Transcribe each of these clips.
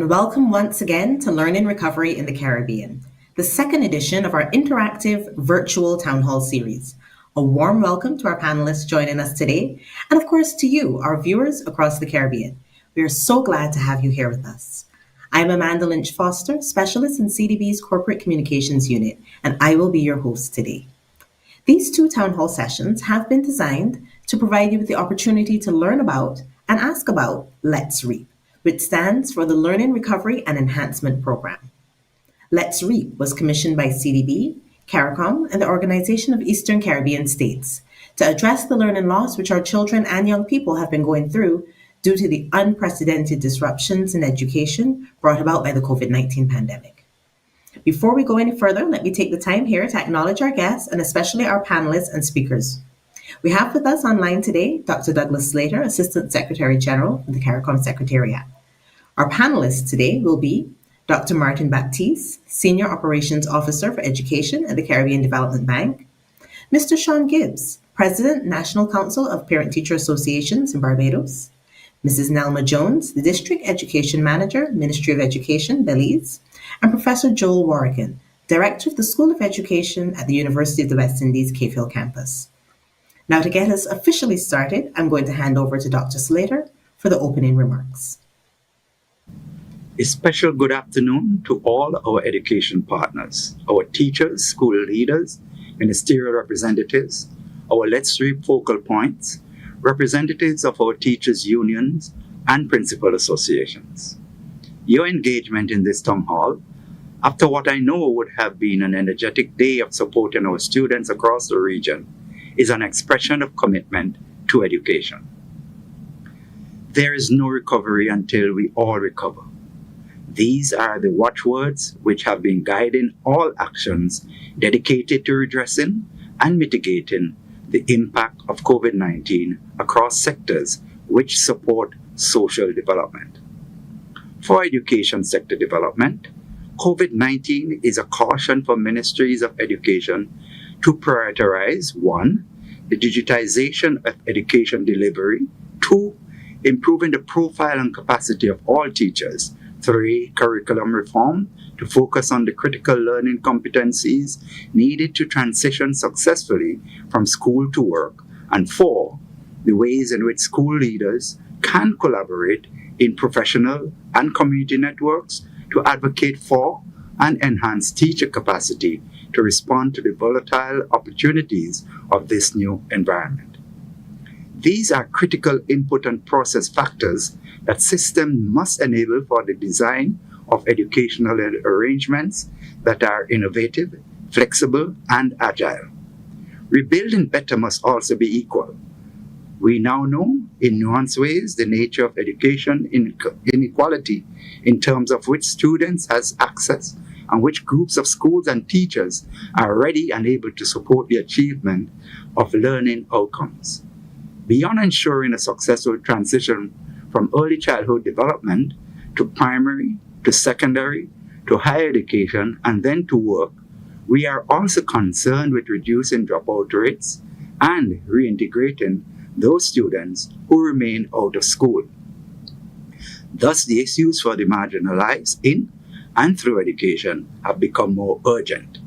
and welcome once again to Learn in Recovery in the Caribbean, the second edition of our interactive virtual town hall series. A warm welcome to our panelists joining us today, and of course to you, our viewers across the Caribbean. We are so glad to have you here with us. I'm Amanda Lynch Foster, specialist in CDB's Corporate Communications Unit, and I will be your host today. These two town hall sessions have been designed to provide you with the opportunity to learn about and ask about Let's REAP, which stands for the Learning, Recovery and Enhancement Program. Let's REAP was commissioned by CDB, CARICOM, and the Organization of Eastern Caribbean States to address the learning loss which our children and young people have been going through due to the unprecedented disruptions in education brought about by the COVID-19 pandemic. Before we go any further, let me take the time here to acknowledge our guests and especially our panelists and speakers. We have with us online today Dr. Douglas Slater, Assistant Secretary General for the CARICOM Secretariat. Our panelists today will be Dr. Martin Baptiste, Senior Operations Officer for Education at the Caribbean Development Bank, Mr. Sean Gibbs, President, National Council of Parent-Teacher Associations in Barbados, Mrs. Nelma Jones, the District Education Manager, Ministry of Education, Belize, and Professor Joel Warrigan, Director of the School of Education at the University of the West Indies, Cave Hill campus. Now, to get us officially started, I'm going to hand over to Dr. Slater for the opening remarks. A special good afternoon to all our education partners, our teachers, school leaders, ministerial representatives, our Let's REAP focal points, representatives of our teachers' unions, and principal associations. Your engagement in this town hall, after what I know would have been an energetic day of supporting our students across the region, is an expression of commitment to education. There is no recovery until we all recover. These are the watchwords which have been guiding all actions dedicated to redressing and mitigating the impact of COVID-19 across sectors which support social development. For education sector development, COVID-19 is a caution for ministries of education to prioritize 1, the digitization of education delivery, 2, improving the profile and capacity of all teachers, 3, curriculum reform to focus on the critical learning competencies needed to transition successfully from school to work, and 4, the ways in which school leaders can collaborate in professional and community networks to advocate for and enhance teacher capacity to respond to the volatile opportunities of this new environment. These are critical input and process factors that systems must enable for the design of educational arrangements that are innovative, flexible, and agile. Rebuilding better must also be equal. We now know in nuanced ways the nature of education inequality in terms of which students has access and which groups of schools and teachers are ready and able to support the achievement of learning outcomes. Beyond ensuring a successful transition from early childhood development to primary, to secondary, to higher education, and then to work, we are also concerned with reducing dropout rates and reintegrating those students who remain out of school. Thus, the issues for the marginalized in and through education have become more urgent.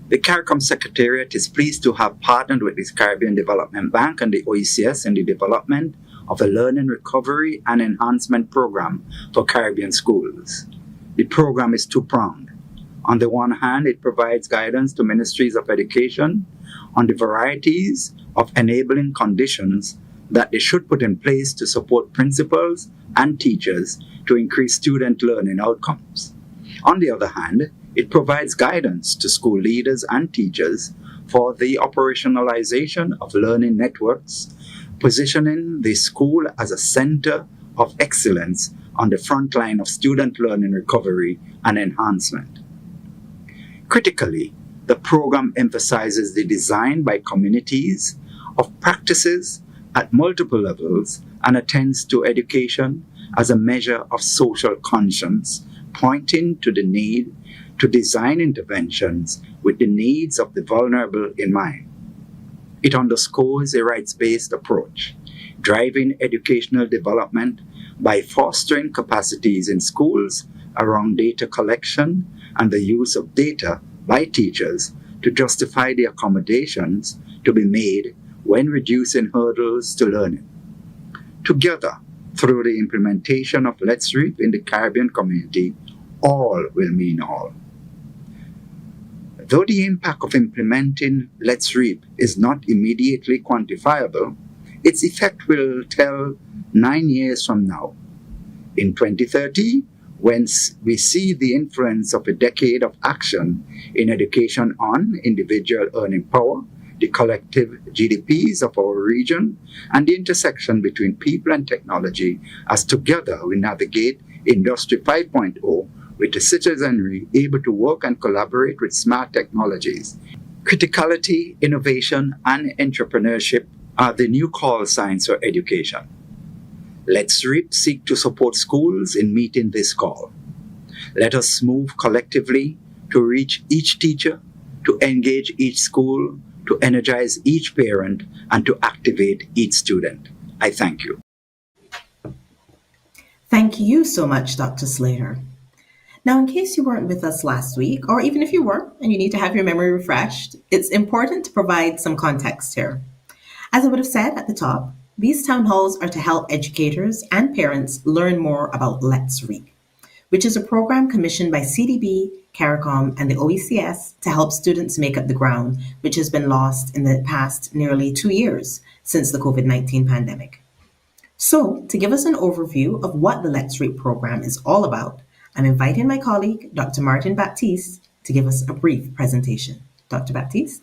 The CARICOM Secretariat is pleased to have partnered with the Caribbean Development Bank and the OECS in the development of a Learning, Recovery and Enhancement Program for Caribbean schools. The program is two-pronged. On the one hand, it provides guidance to ministries of education on the varieties of enabling conditions that they should put in place to support principals and teachers to increase student learning outcomes. On the other hand, it provides guidance to school leaders and teachers for the operationalization of learning networks, positioning the school as a center of excellence on the front line of student learning recovery and enhancement. Critically, the program emphasizes the design by communities of practices at multiple levels and attends to education as a measure of social conscience, pointing to the need to design interventions with the needs of the vulnerable in mind. It underscores a rights-based approach, driving educational development by fostering capacities in schools around data collection and the use of data by teachers to justify the accommodations to be made when reducing hurdles to learning. Together, through the implementation of Let's Reap in the Caribbean community, all will mean all. Though the impact of implementing Let's Reap is not immediately quantifiable, its effect will tell 9 years from now. In 2030, when we see the influence of a decade of action in education on individual earning power, the collective GDPs of our region, and the intersection between people and technology as together we navigate Industry 5.0 with the citizenry able to work and collaborate with smart technologies. Criticality, innovation, and entrepreneurship are the new call signs for education. Let's Reap seek to support schools in meeting this call. Let us move collectively to reach each teacher, to engage each school, to energize each parent, and to activate each student. I thank you. Thank you so much, Dr. Slater. Now, in case you weren't with us last week, or even if you were and you need to have your memory refreshed, it's important to provide some context here. As I would have said at the top, these town halls are to help educators and parents learn more about Let's Read, which is a program commissioned by CDB, CARICOM, and the OECS to help students make up the ground, which has been lost in the past nearly 2 years since the COVID-19 pandemic. So, to give us an overview of what the Let's Read program is all about, I'm inviting my colleague, Dr. Martin Baptiste, to give us a brief presentation. Dr. Baptiste?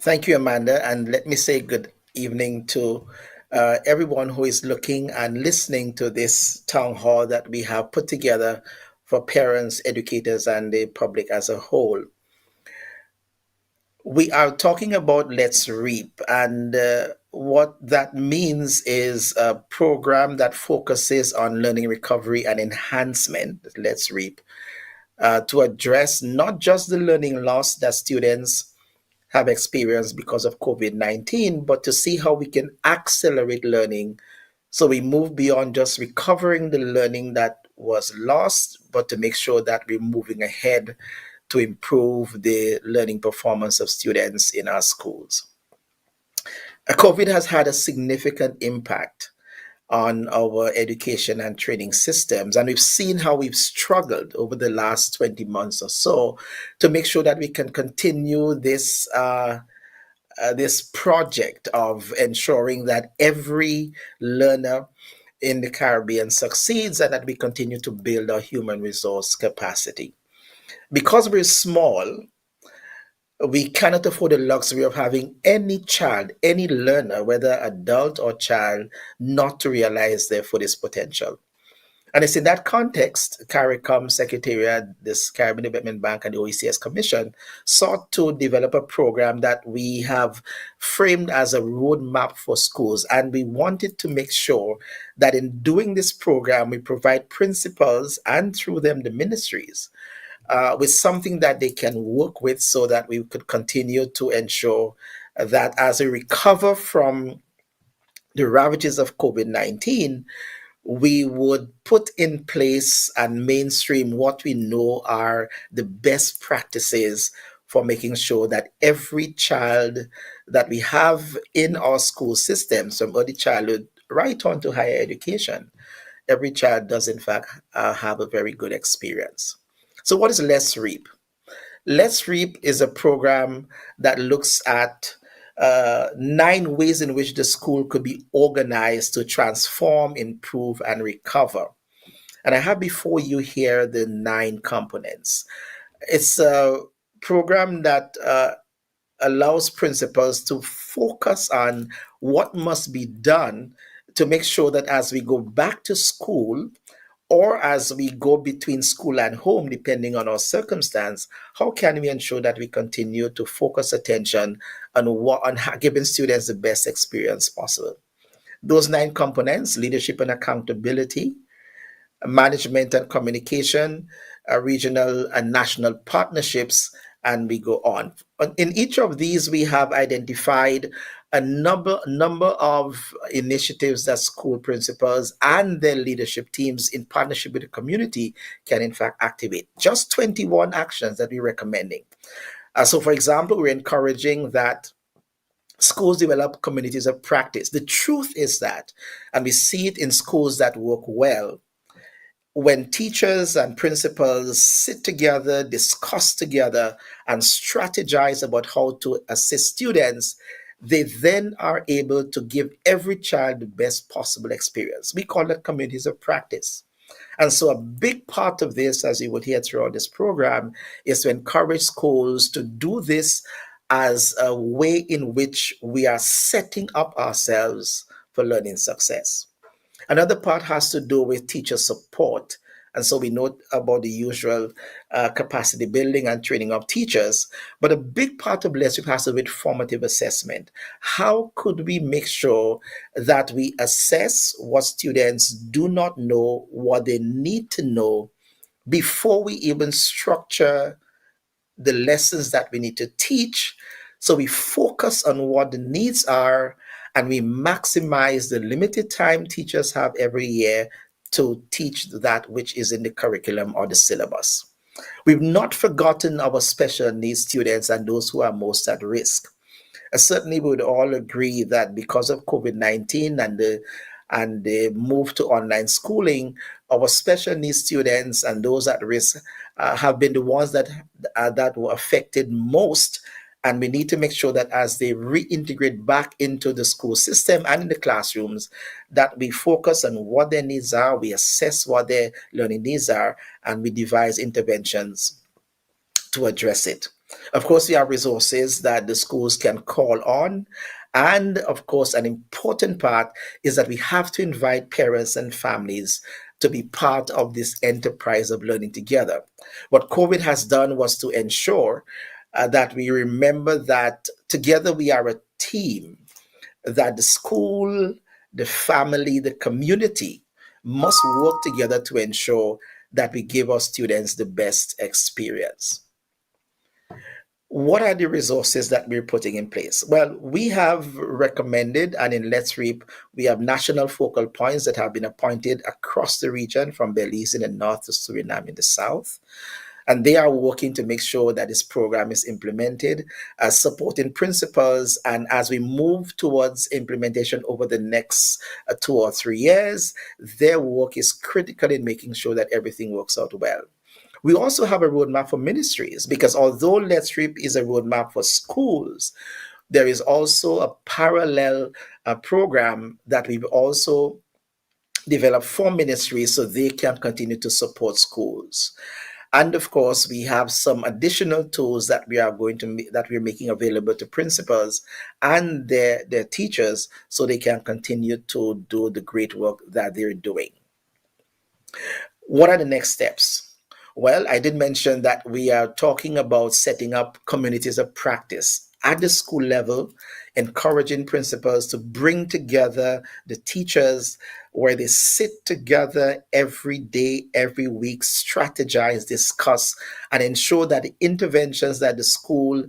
Thank you, Amanda, and let me say good evening to everyone who is looking and listening to this town hall that we have put together for parents, educators, and the public as a whole. We are talking about Let's Reap, and what that means is a program that focuses on learning recovery and enhancement, Let's Reap, to address not just the learning loss that students have experienced because of COVID-19, but to see how we can accelerate learning so we move beyond just recovering the learning that was lost, but to make sure that we're moving ahead to improve the learning performance of students in our schools. COVID has had a significant impact on our education and training systems. And we've seen how we've struggled over the last 20 months or so to make sure that we can continue this this project of ensuring that every learner in the Caribbean succeeds and that we continue to build our human resource capacity. Because we're small, we cannot afford the luxury of having any child, any learner, whether adult or child, not to realize their fullest potential. And it's in that context, CARICOM Secretariat, this Caribbean Development Bank, and the OECS Commission sought to develop a program that we have framed as a roadmap for schools. And we wanted to make sure that in doing this program, we provide principals and through them the ministries with something that they can work with so that we could continue to ensure that as we recover from the ravages of COVID-19, we would put in place and mainstream what we know are the best practices for making sure that every child that we have in our school systems, from early childhood right on to higher education, every child does in fact have a very good experience. So what is Let's Reap? Let's Reap is a program that looks at 9 ways in which the school could be organized to transform, improve, and recover. And I have before you here the 9 components. It's a program that allows principals to focus on what must be done to make sure that as we go back to school, or as we go between school and home, depending on our circumstance, how can we ensure that we continue to focus attention on giving students the best experience possible? Those 9 components: leadership and accountability, management and communication, regional and national partnerships, and we go on. In each of these, we have identified a number of initiatives that school principals and their leadership teams in partnership with the community can in fact activate. Just 21 actions that we're recommending. So for example, we're encouraging that schools develop communities of practice. The truth is that, and we see it in schools that work well, when teachers and principals sit together, discuss together, and strategize about how to assist students, they then are able to give every child the best possible experience. We call it communities of practice. And so, a big part of this, as you would hear throughout this program, is to encourage schools to do this as a way in which we are setting up ourselves for learning success. Another part has to do with teacher support. And so we know about the usual capacity building and training of teachers. But a big part of leadership has to do with formative assessment. How could we make sure that we assess what students do not know, what they need to know before we even structure the lessons that we need to teach? So we focus on what the needs are and we maximize the limited time teachers have every year to teach that which is in the curriculum or the syllabus. We've not forgotten our special needs students and those who are most at risk. Certainly, we would all agree that because of COVID-19 and the move to online schooling, our special needs students and those at risk have been the ones that were affected most. And we need to make sure that as they reintegrate back into the school system and in the classrooms, that we focus on what their needs are, we assess what their learning needs are, and we devise interventions to address it. Of course, we have resources that the schools can call on. And of course, an important part is that we have to invite parents and families to be part of this enterprise of learning together. What COVID has done was to ensure that we remember that together we are a team, that the school, the family, the community must work together to ensure that we give our students the best experience. What are the resources that we're putting in place? Well, we have recommended, and in Let's Reap, we have national focal points that have been appointed across the region from Belize in the north to Suriname in the south. And they are working to make sure that this program is implemented, supporting principals. And as we move towards implementation over the next 2 or 3 years, their work is critical in making sure that everything works out well. We also have a roadmap for ministries because although Let's Reap is a roadmap for schools, there is also a parallel program that we've also developed for ministries so they can continue to support schools. And of course, we have some additional tools that that we're making available to principals and their teachers so they can continue to do the great work that they're doing. What are the next steps? Well, I did mention that we are talking about setting up communities of practice at the school level, encouraging principals to bring together the teachers where they sit together every day, every week, strategize, discuss, and ensure that the interventions that the school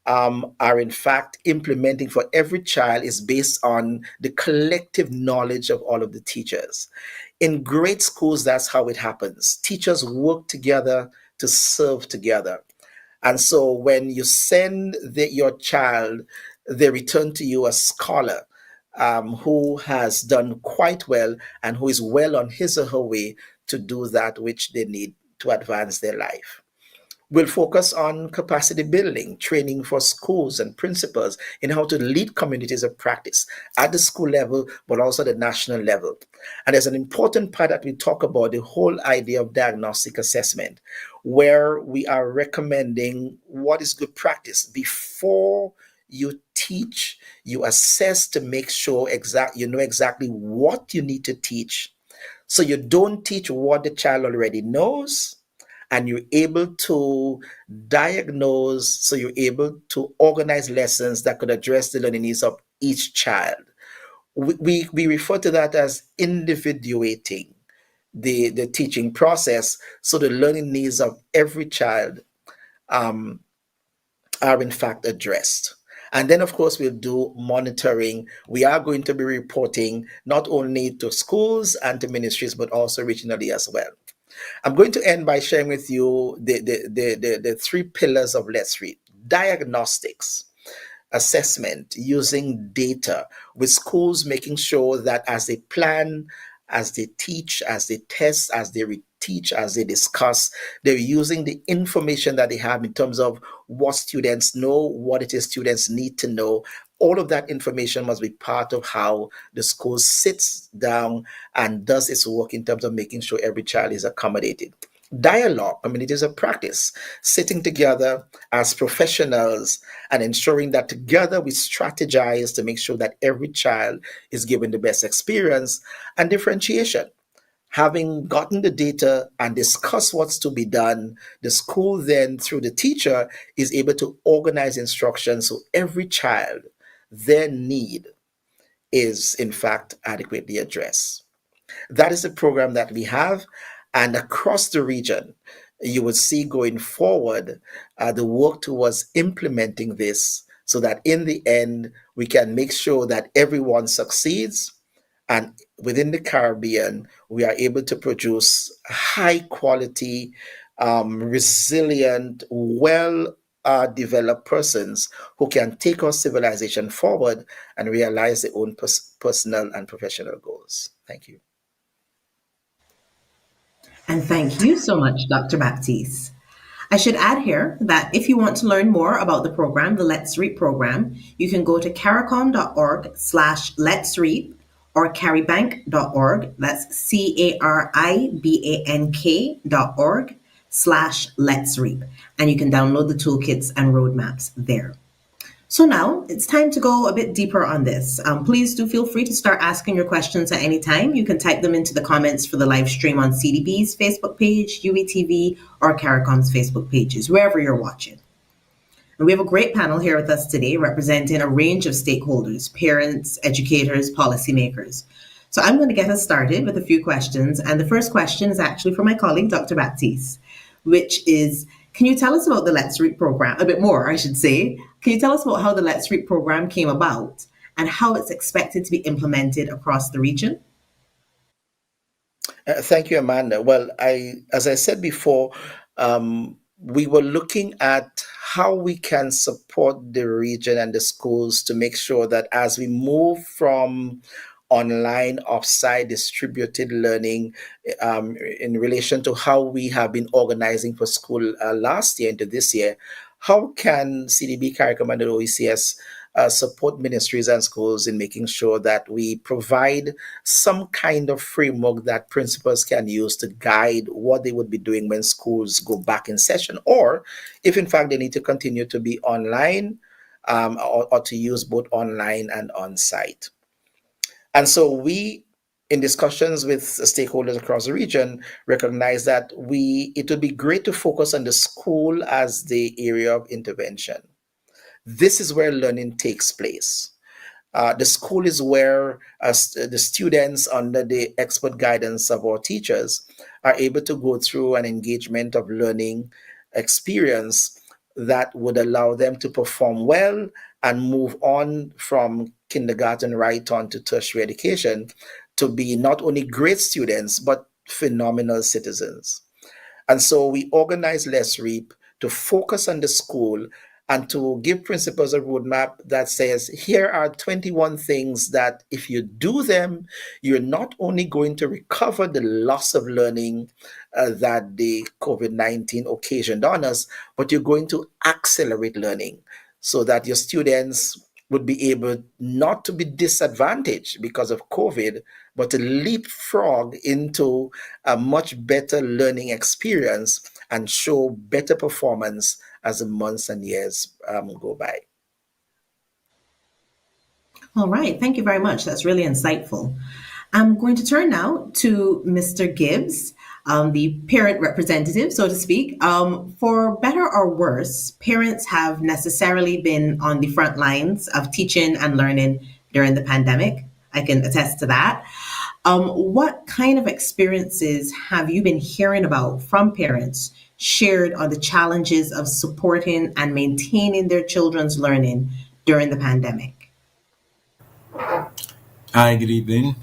are in fact implementing for every child is based on the collective knowledge of all of the teachers. In great schools, that's how it happens. Teachers work together to serve together. And so when you send your child, they return to you a scholar who has done quite well and who is well on his or her way to do that which they need to advance their life. We'll focus on capacity building, training for schools and principals in how to lead communities of practice at the school level, but also the national level. And there's an important part that we talk about the whole idea of diagnostic assessment, where we are recommending what is good practice before you teach, you assess to make sure you know exactly what you need to teach. So you don't teach what the child already knows, and you're able to diagnose, so you're able to organize lessons that could address the learning needs of each child. We refer to that as individuating the teaching process, so the learning needs of every child are in fact addressed. And then, of course, we'll do monitoring. We are going to be reporting not only to schools and to ministries, but also regionally as well. I'm going to end by sharing with you the three pillars of Let's Read. Diagnostics, assessment using data, with schools making sure that as they plan, as they teach, as they test, as they teach, as they discuss, they're using the information that they have in terms of what students know, what it is students need to know. All of that information must be part of how the school sits down and does its work in terms of making sure every child is accommodated. Dialogue, communities of practice, sitting together as professionals and ensuring that together we strategize to make sure that every child is given the best experience. And differentiation, having gotten the data and discuss what's to be done, the school then, through the teacher, is able to organize instruction so every child, their need is in fact adequately addressed. That is the program that we have. And across the region, you would see going forward the work towards implementing this so that in the end, we can make sure that everyone succeeds. And within the Caribbean, we are able to produce high quality, resilient, well developed persons who can take our civilization forward and realize their own personal and professional goals. Thank you. And thank you so much, Dr. Baptiste. I should add here that if you want to learn more about the program, the Let's Reap program, you can go to caricom.org/Let's Reap or caribank.org. That's caribank.org/Let's Reap. And you can download the toolkits and roadmaps there. So now it's time to go a bit deeper on this. Please do feel free to start asking your questions at any time. You can type them into the comments for the live stream on CDB's Facebook page, UETV, or CARICOM's Facebook pages, wherever you're watching. And we have a great panel here with us today representing a range of stakeholders, parents, educators, policymakers. So I'm going to get us started with a few questions. And the first question is actually for my colleague, Dr. Baptiste, which is, can you tell us about the Let's Reap program? A bit more, I should say. Can you tell us about how the Let's Reap program came about and how it's expected to be implemented across the region? Thank you, Amanda. Well, as I said before, we were looking at how we can support the region and the schools to make sure that as we move from online, offsite, distributed learning, in relation to how we have been organizing for school last year into this year, how can CDB, CARICOM, and the OECS support ministries and schools in making sure that we provide some kind of framework that principals can use to guide what they would be doing when schools go back in session, or if in fact they need to continue to be online, or to use both online and on-site. And so we, in discussions with stakeholders across the region, recognize that it would be great to focus on the school as the area of intervention. This is where learning takes place. The school is where the students, under the expert guidance of our teachers, are able to go through an engagement of learning experience that would allow them to perform well and move on from kindergarten right on to tertiary education to be not only great students, but phenomenal citizens. And so we organize Let's Reap to focus on the school and to give principals a roadmap that says, here are 21 things that if you do them, you're not only going to recover the loss of learning that the COVID-19 occasioned on us, but you're going to accelerate learning so that your students would be able not to be disadvantaged because of COVID, but to leapfrog into a much better learning experience and show better performance as the months and years go by. All right, thank you very much. That's really insightful. I'm going to turn now to Mr. Gibbs, the parent representative, so to speak. For better or worse, parents have necessarily been on the front lines of teaching and learning during the pandemic. I can attest to that. What kind of experiences have you been hearing about from parents shared on the challenges of supporting and maintaining their children's learning during the pandemic? Hi, good evening.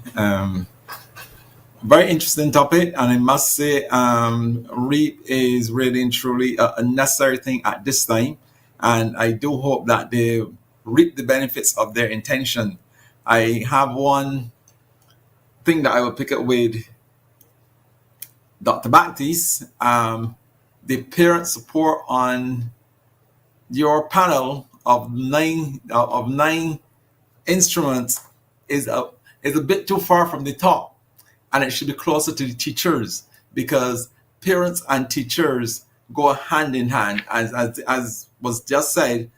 Very interesting topic, and I must say, REAP is really and truly a necessary thing at this time, and I do hope that they reap the benefits of their intention. I have one thing that I will pick up with Dr. Baptiste. The parent support on your panel of nine instruments is a bit too far from the top, and it should be closer to the teachers, because parents and teachers go hand in hand. As was just said,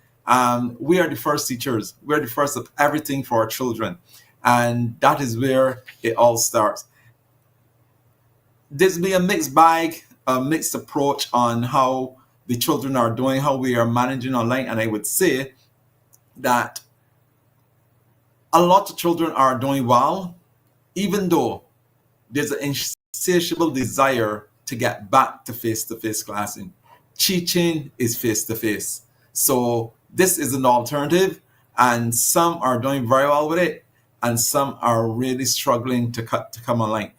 we are the first teachers. We are the first of everything for our children, and that is where it all starts. There's been a mixed bag, a mixed approach on how the children are doing, how we are managing online, and I would say that a lot of children are doing well, even though there's an insatiable desire to get back to face-to-face classing. Teaching is face-to-face. So this is an alternative, and some are doing very well with it, and some are really struggling to come online.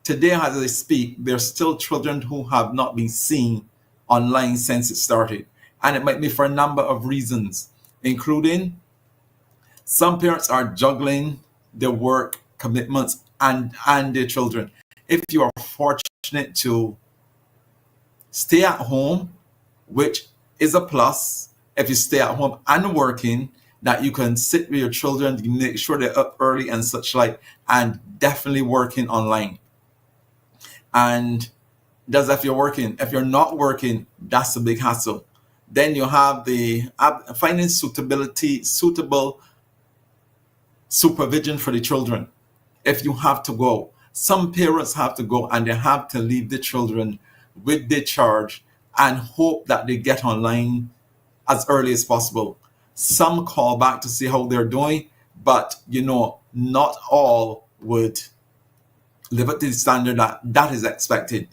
Today, as I speak, there are still children who have not been seen online since it started. And it might be for a number of reasons, including some parents are juggling their work commitments and their children. If you are fortunate to stay at home, which is a plus, if you stay at home and working, that you can sit with your children, make sure they're up early and such like, and definitely working online. And that's if you're working. If you're not working, that's a big hassle. Then you have the finding suitable supervision for the children. If you have to go, some parents have to go and they have to leave the children with their charge and hope that they get online as early as possible. Some call back to see how they're doing, but not all would live up to the standard that is expected.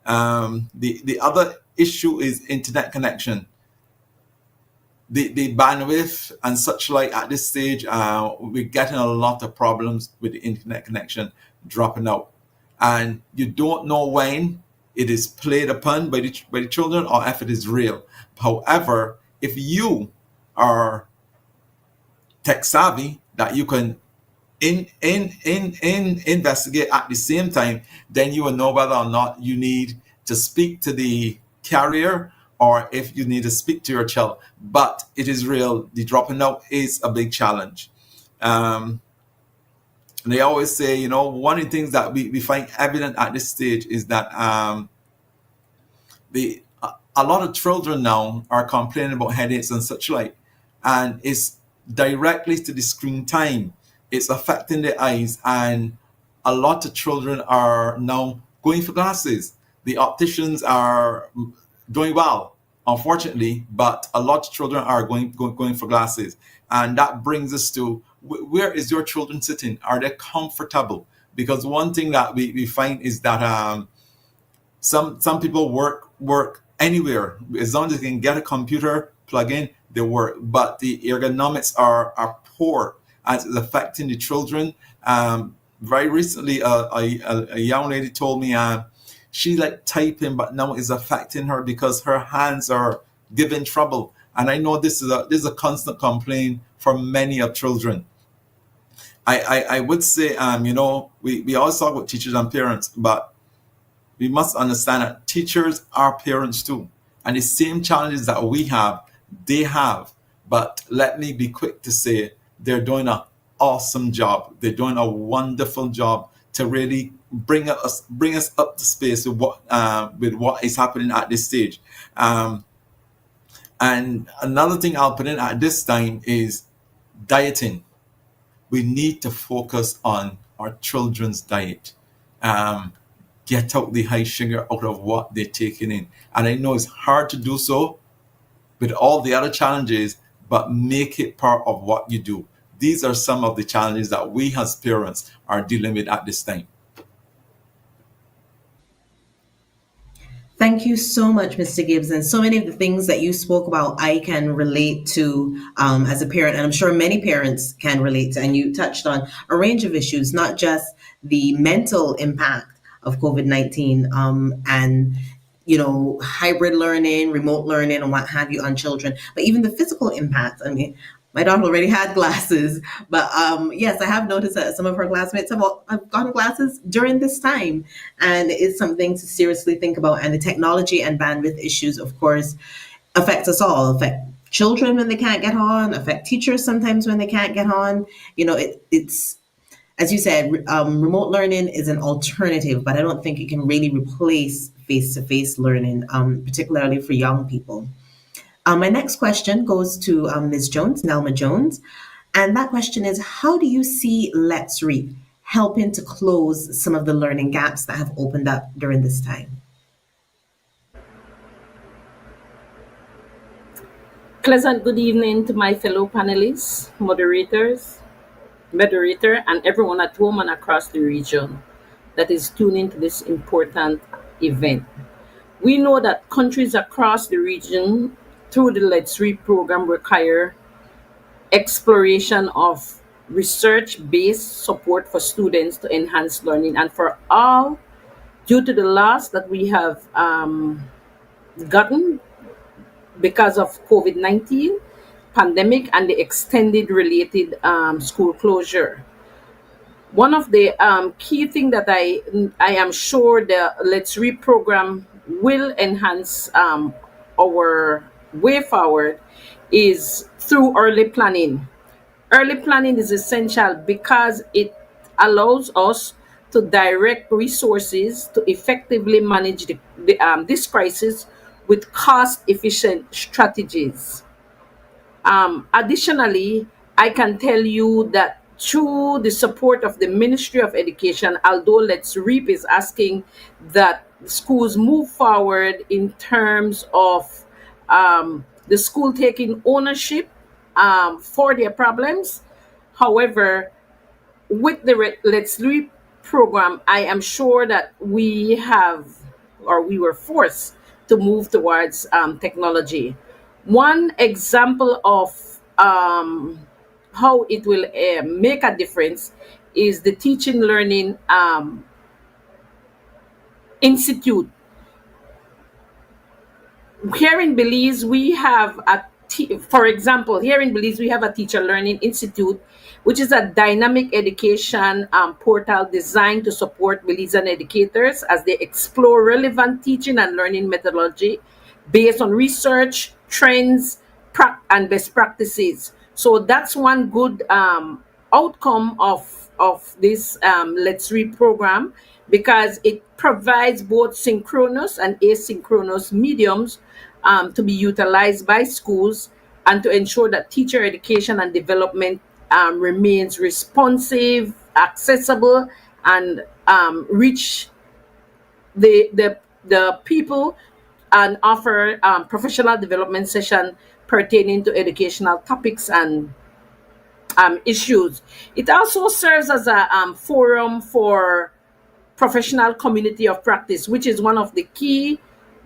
The other issue is internet connection. The bandwidth and such like at this stage, we're getting a lot of problems with the internet connection dropping out. And you don't know when it is played upon by the children or if it is real. However, if you are tech savvy, that you can investigate at the same time, then you will know whether or not you need to speak to the carrier or if you need to speak to your child. But it is real. The dropping out is a big challenge. And they always say, one of the things that we find evident at this stage is that a lot of children now are complaining about headaches and such like, and it's directly to the screen time. It's affecting the eyes, and a lot of children are now going for glasses. The opticians are doing well, unfortunately, but a lot of children are going for glasses. And that brings us to, where is your children sitting? Are they comfortable? Because one thing that we find is that some people work anywhere. As long as they can get a computer, plug in, they work. But the ergonomics are poor, as it's affecting the children. Very recently, a young lady told me she like typing, but now it's affecting her because her hands are giving trouble. And I know this is a constant complaint for many of children. I would say, we always talk about teachers and parents, but we must understand that teachers are parents too. And the same challenges that we have, they have. But let me be quick to say, they're doing an awesome job. They're doing a wonderful job to really bring us up to space with what is happening at this stage. And another thing I'll put in at this time is dieting. We need to focus on our children's diet. Get out the high sugar out of what they're taking in. And I know it's hard to do so with all the other challenges, but make it part of what you do. These are some of the challenges that we as parents are dealing with at this time. Thank you so much, Mr. Gibbs. And so many of the things that you spoke about, I can relate to as a parent, and I'm sure many parents can relate to. And you touched on a range of issues, not just the mental impact of COVID-19 and hybrid learning, remote learning, and what have you on children, but even the physical impact. I mean, my daughter already had glasses, but yes, I have noticed that some of her classmates have gotten glasses during this time, and it's something to seriously think about. And the technology and bandwidth issues, of course, affect us all. Affect children when they can't get on. Affect teachers sometimes when they can't get on. It's as you said, remote learning is an alternative, but I don't think it can really replace face-to-face learning, particularly for young people. My next question goes to Ms. Jones, Nelma Jones. And that question is, how do you see Let's Read helping to close some of the learning gaps that have opened up during this time? Pleasant good evening to my fellow panelists, moderator, and everyone at home and across the region that is tuning to this important event. We know that countries across the region through the Let's Read program require exploration of research-based support for students to enhance learning, and for all, due to the loss that we have gotten because of COVID-19 pandemic and the extended related school closure. One of the key thing that I am sure the Let's Read program will enhance our way forward is through early planning. Early planning is essential because it allows us to direct resources to effectively manage this crisis with cost efficient strategies. Additionally, I can tell you that through the support of the Ministry of Education, although Let's Reap is asking that schools move forward in terms of the school taking ownership for their problems. However, with the Let's Reap program, I am sure that we have, or we were forced to move towards technology. One example of how it will make a difference is the Teaching Learning Institute. Here in Belize, we have for example, here in Belize, we have a Teacher Learning Institute, which is a dynamic education portal designed to support Belizean educators as they explore relevant teaching and learning methodology based on research, trends, and best practices. So that's one good outcome of this Let's Read program, because it provides both synchronous and asynchronous mediums to be utilized by schools and to ensure that teacher education and development remains responsive, accessible, and reach the people, and offer professional development session pertaining to educational topics and issues. It also serves as a forum for professional community of practice, which is one of the key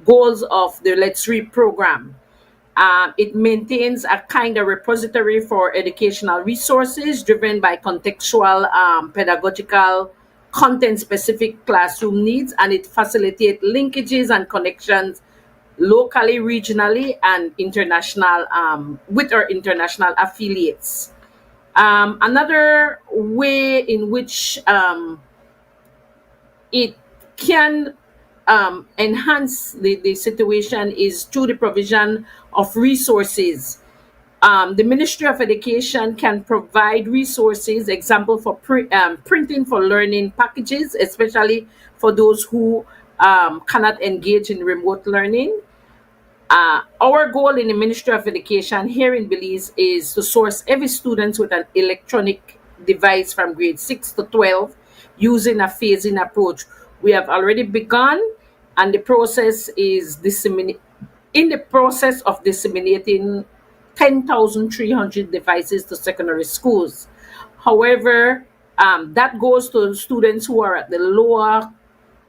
goals of the Let's Read program. It maintains a kind of repository for educational resources driven by contextual, pedagogical, content-specific classroom needs, and it facilitates linkages and connections locally, regionally, and international with our international affiliates. Another way in which it can enhance the situation is through the provision of resources. The Ministry of Education can provide resources, example for printing for learning packages, especially for those who cannot engage in remote learning. Our goal in the Ministry of Education here in Belize is to source every student with an electronic device from grade 6 to 12 using a phasing approach. We have already begun, and the process is in the process of disseminating 10,300 devices to secondary schools. However, that goes to students who are at the lower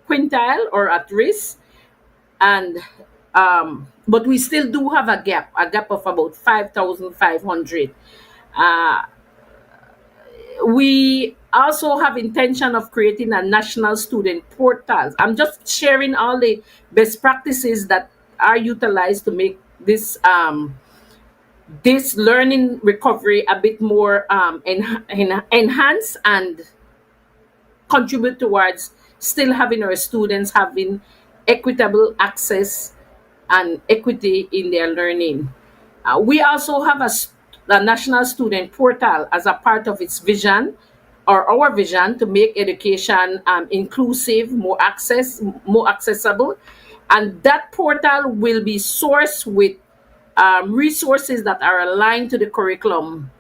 quintile or at risk. and but we still do have a gap of about 5,500. We also have intention of creating a national student portal. I'm just sharing all the best practices that are utilized to make this learning recovery a bit more enhanced and contribute towards still having our students having equitable access and equity in their learning. We also have a national student portal as a part of its vision, or our vision, to make education inclusive, more accessible, and that portal will be sourced with resources that are aligned to the curriculum.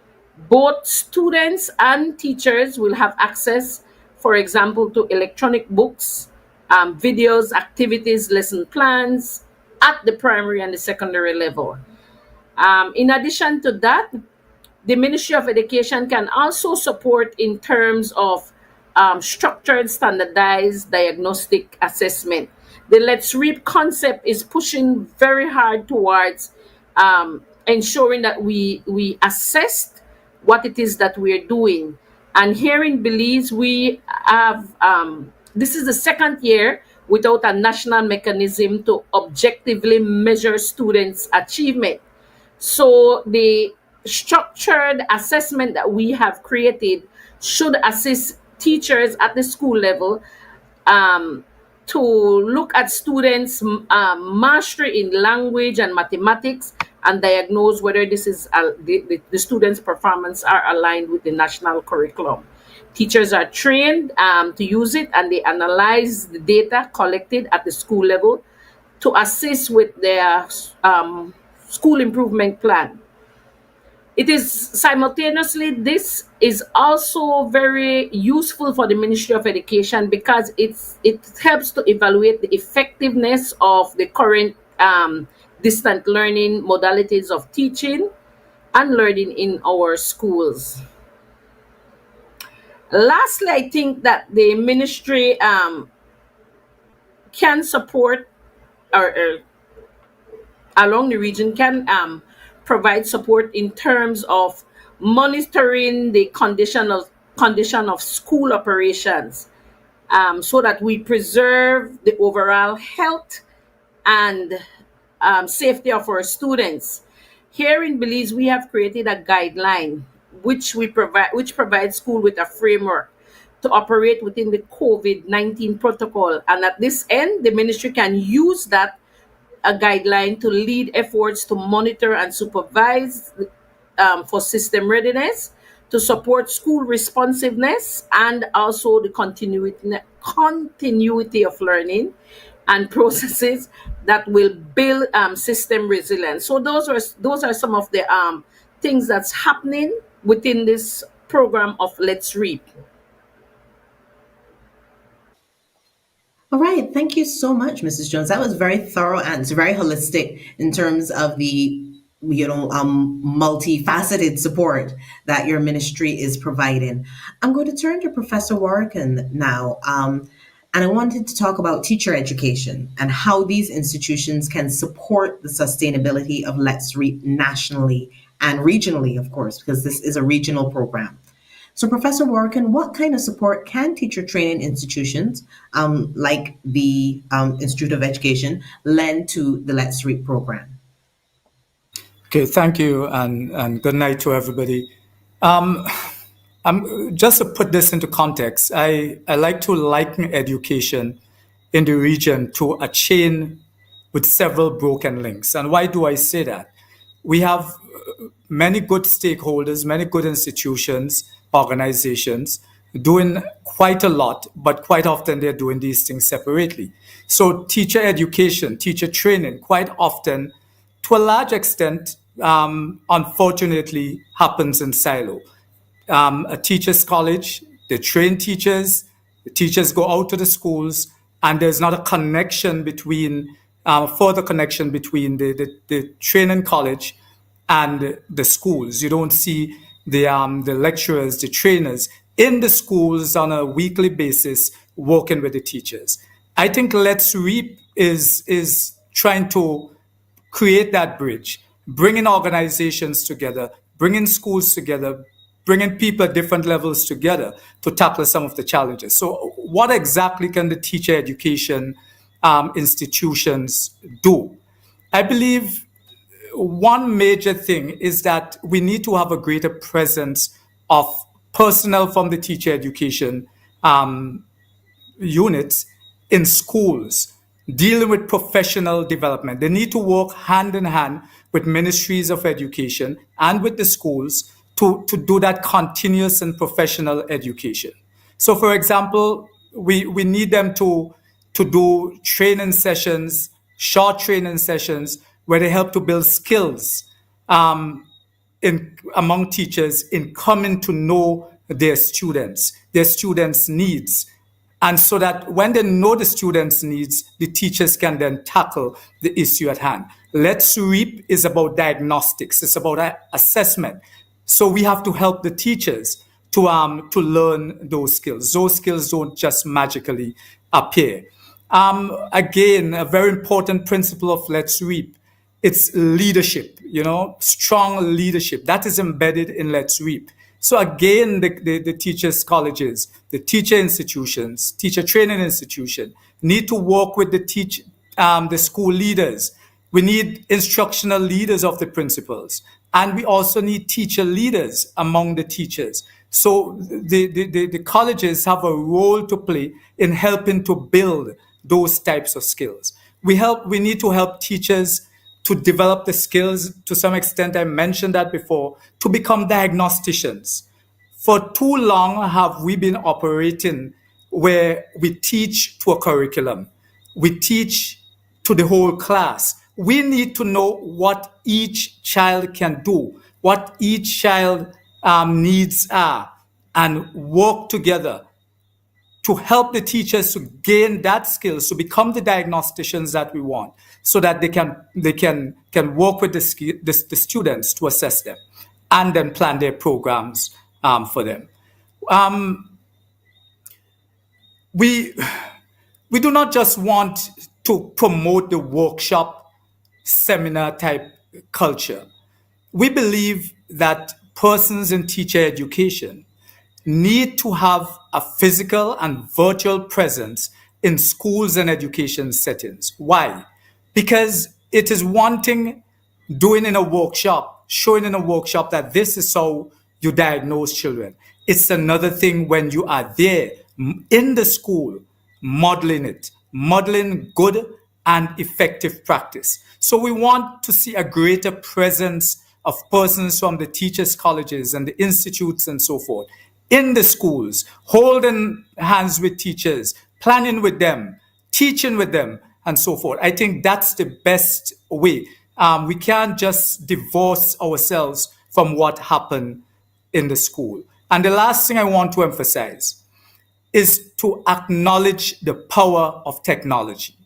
Both students and teachers will have access, for example, to electronic books, videos, activities, lesson plans at the primary and the secondary level. In addition to that, the Ministry of Education can also support in terms of structured, standardized diagnostic assessment. The Let's Reap concept is pushing very hard towards ensuring that we assess what it is that we're doing. And here in Belize, we have this is the second year without a national mechanism to objectively measure students' achievement. So the structured assessment that we have created should assist teachers at the school level um, to look at students' mastery in language and mathematics and diagnose whether this is the students' performance are aligned with the national curriculum. Teachers are trained to use it, and they analyze the data collected at the school level to assist with their school improvement plan. It is simultaneously, this is also very useful for the Ministry of Education because it helps to evaluate the effectiveness of the current distant learning modalities of teaching and learning in our schools. Lastly, I think that the ministry can support, or along the region can provide support in terms of monitoring the condition of school operations, so that we preserve the overall health and safety of our students. Here in Belize, we have created a guideline which provides school with a framework to operate within the COVID-19 protocol. And at this end, the ministry can use that a guideline to lead efforts to monitor and supervise for system readiness, to support school responsiveness, and also the continuity of learning and processes that will build system resilience. So those are some of the things that's happening within this program of Let's Reap. All right. Thank you so much, Mrs. Jones. That was very thorough and it's very holistic in terms of the multifaceted support that your ministry is providing. I'm going to turn to Professor Warrican now. And I wanted to talk about teacher education and how these institutions can support the sustainability of Let's Reap nationally and regionally, of course, because this is a regional program. So, Professor Warrican, what kind of support can teacher training institutions like the Institute of Education lend to the Let's Reap program? Okay, thank you, and good night to everybody. Just to put this into context, I like to liken education in the region to a chain with several broken links. And why do I say that? We have many good stakeholders, many good institutions, organizations doing quite a lot, but quite often they're doing these things separately. So teacher education, teacher training, quite often, to a large extent, unfortunately, happens in silo. A teacher's college, they train teachers, the teachers go out to the schools, and there's not a connection between, further connection between the training college and the schools. You don't see the lecturers, the trainers in the schools on a weekly basis working with the teachers. I think Let's Reap is trying to create that bridge, bringing organizations together, bringing schools together, bringing people at different levels together to tackle some of the challenges. So what exactly can the teacher education institutions do? I believe one major thing is that we need to have a greater presence of personnel from the teacher education units in schools dealing with professional development. They need to work hand in hand with ministries of education and with the schools to do that continuous and professional education. So, for example, we need them to do training sessions, short training sessions, where they help to build skills among teachers in coming to know their students' needs. And so that when they know the students' needs, the teachers can then tackle the issue at hand. Let's Reap is about diagnostics. It's about assessment. So we have to help the teachers to learn those skills. Those skills don't just magically appear. Again, a very important principle of Let's Reap, it's leadership, strong leadership. That is embedded in Let's Reap. So again, the teachers' colleges, the teacher institutions, teacher training institution need to work with the school leaders. We need instructional leaders of the principals, and we also need teacher leaders among the teachers. So the colleges have a role to play in helping to build those types of skills. We need to help teachers to develop the skills. To some extent, I mentioned that before, to become diagnosticians. For too long have we been operating where we teach to a curriculum. We teach to the whole class. We need to know what each child can do, what each child needs are, and work together to help the teachers to gain that skills, to become the diagnosticians that we want, so that they can work with the students to assess them and then plan their programs for them. We do not just want to promote the workshop seminar type culture. We believe that persons in teacher education need to have a physical and virtual presence in schools and education settings. Why? Because it is one thing doing in a workshop, showing in a workshop that this is how you diagnose children. It's another thing when you are there in the school, modeling good and effective practice. So we want to see a greater presence of persons from the teachers' colleges and the institutes and so forth in the schools, holding hands with teachers, planning with them, teaching with them, and so forth. I think that's the best way. We can't just divorce ourselves from what happened in the school. And the last thing I want to emphasize is to acknowledge the power of technology.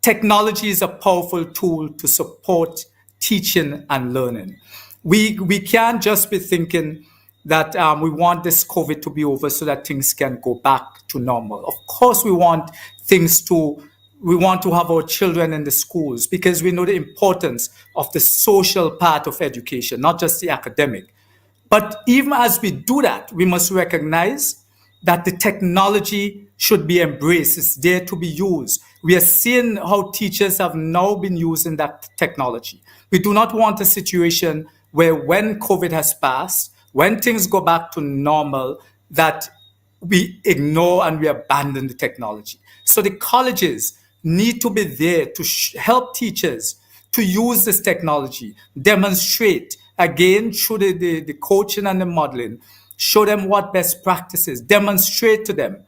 Technology is a powerful tool to support teaching and learning. We can't just be thinking that we want this COVID to be over so that things can go back to normal. Of course, we want to have our children in the schools because we know the importance of the social part of education, not just the academic. But even as we do that, we must recognize that the technology should be embraced. It's there to be used. We are seeing how teachers have now been using that technology. We do not want a situation where when COVID has passed, when things go back to normal, that we ignore and we abandon the technology. So the colleges need to be there to help teachers to use this technology, demonstrate, again, through the coaching and the modeling, show them what best practices, demonstrate to them.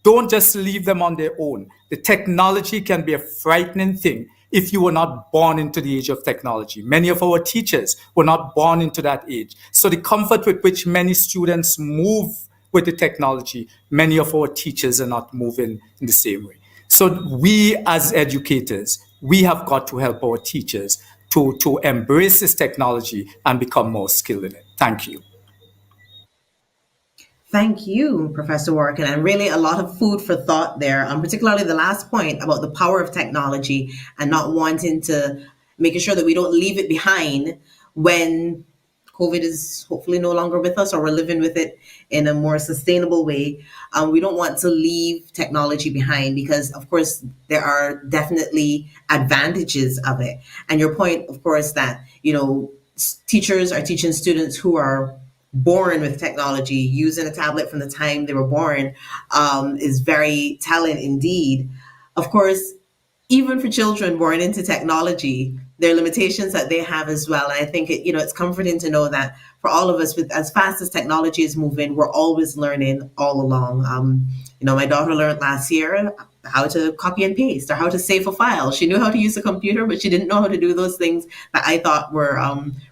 Don't just leave them on their own. The technology can be a frightening thing if you were not born into the age of technology. Many of our teachers were not born into that age. So the comfort with which many students move with the technology, many of our teachers are not moving in the same way. So we as educators, we have got to help our teachers to embrace this technology and become more skilled in it. Thank you. Thank you, Professor Warkin, and really a lot of food for thought there, particularly the last point about the power of technology and not wanting to making sure that we don't leave it behind when COVID is hopefully no longer with us or we're living with it in a more sustainable way. We don't want to leave technology behind because, of course, there are definitely advantages of it. And your point, of course, that, teachers are teaching students who are born with technology, using a tablet from the time they were born, is very telling indeed. Of course, even for children born into technology, there are limitations that they have as well. And I think it's comforting to know that for all of us, with as fast as technology is moving, we're always learning all along. My daughter learned last year how to copy and paste or how to save a file. She knew how to use a computer, but she didn't know how to do those things that I thought were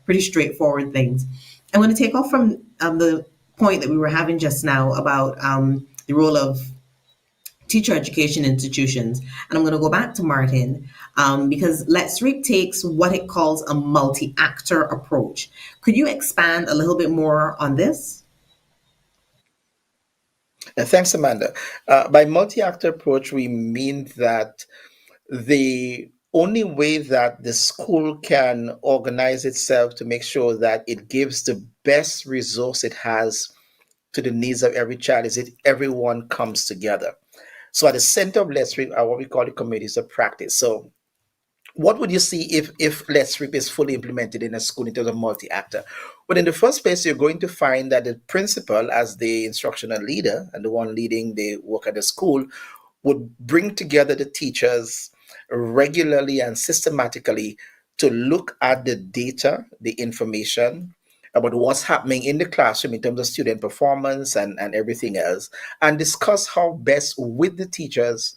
pretty straightforward things. I'm going to take off from the point that we were having just now about the role of teacher education institutions. And I'm going to go back to Martin because Let's Reap takes what it calls a multi-actor approach. Could you expand a little bit more on this? Thanks, Amanda. By multi-actor approach, we mean that the only way that the school can organize itself to make sure that it gives the best resource it has to the needs of every child is if everyone comes together. So at the center of Let's Reap are what we call the committees of practice. So what would you see if Let's Reap is fully implemented in a school in terms of multi-actor? Well, in the first place, you're going to find that the principal, as the instructional leader and the one leading the work at the school, would bring together the teachers regularly and systematically to look at the data, the information about what's happening in the classroom in terms of student performance and everything else, and discuss how best with the teachers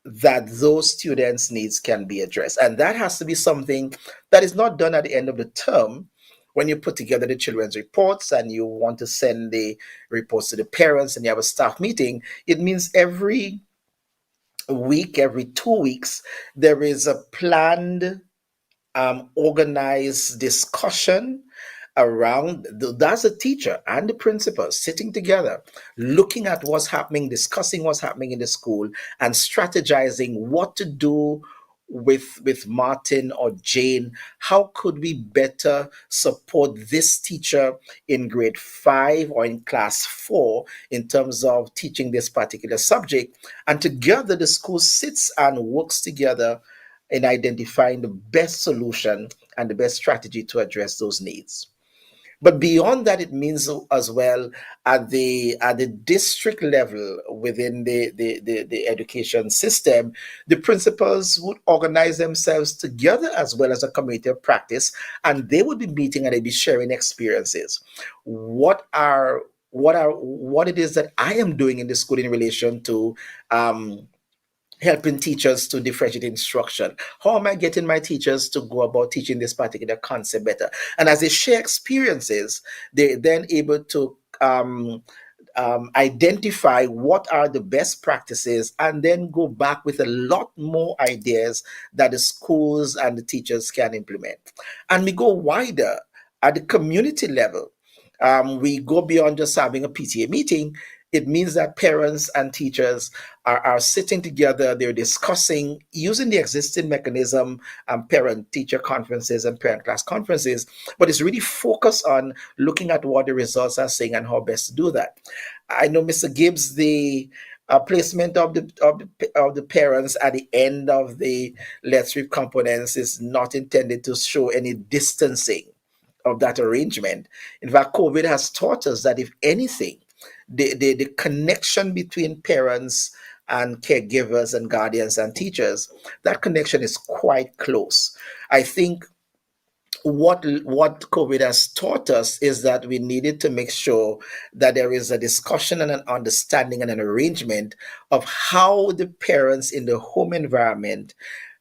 that those students' needs can be addressed. And that has to be something that is not done at the end of the term when you put together the children's reports and you want to send the reports to the parents and you have a staff meeting. It means every week, every 2 weeks, there is a planned, organized discussion around that's a teacher and the principal sitting together looking at what's happening, discussing what's happening in the school, and strategizing what to do with Martin or Jane. How could we better support this teacher in grade 5 or in class 4 in terms of teaching this particular subject? And together the school sits and works together in identifying the best solution and the best strategy to address those needs. But beyond that, it means as well at the district level within the education system, the principals would organize themselves together as well as a community of practice, and they would be meeting and they'd be sharing experiences. What it is that I am doing in the school in relation to helping teachers to differentiate instruction. How am I getting my teachers to go about teaching this particular concept better? And as they share experiences, they're then able to identify what are the best practices and then go back with a lot more ideas that the schools and the teachers can implement. And we go wider at the community level. We go beyond just having a PTA meeting. It means that parents and teachers are sitting together, they're discussing using the existing mechanism, parent-teacher conferences and parent-class conferences, but it's really focused on looking at what the results are saying and how best to do that. I know, Mr. Gibbs, the placement of the parents at the end of the Let's Reap components is not intended to show any distancing of that arrangement. In fact, COVID has taught us that if anything, the connection between parents and caregivers and guardians and teachers, that connection is quite close. I think what COVID has taught us is that we needed to make sure that there is a discussion and an understanding and an arrangement of how the parents in the home environment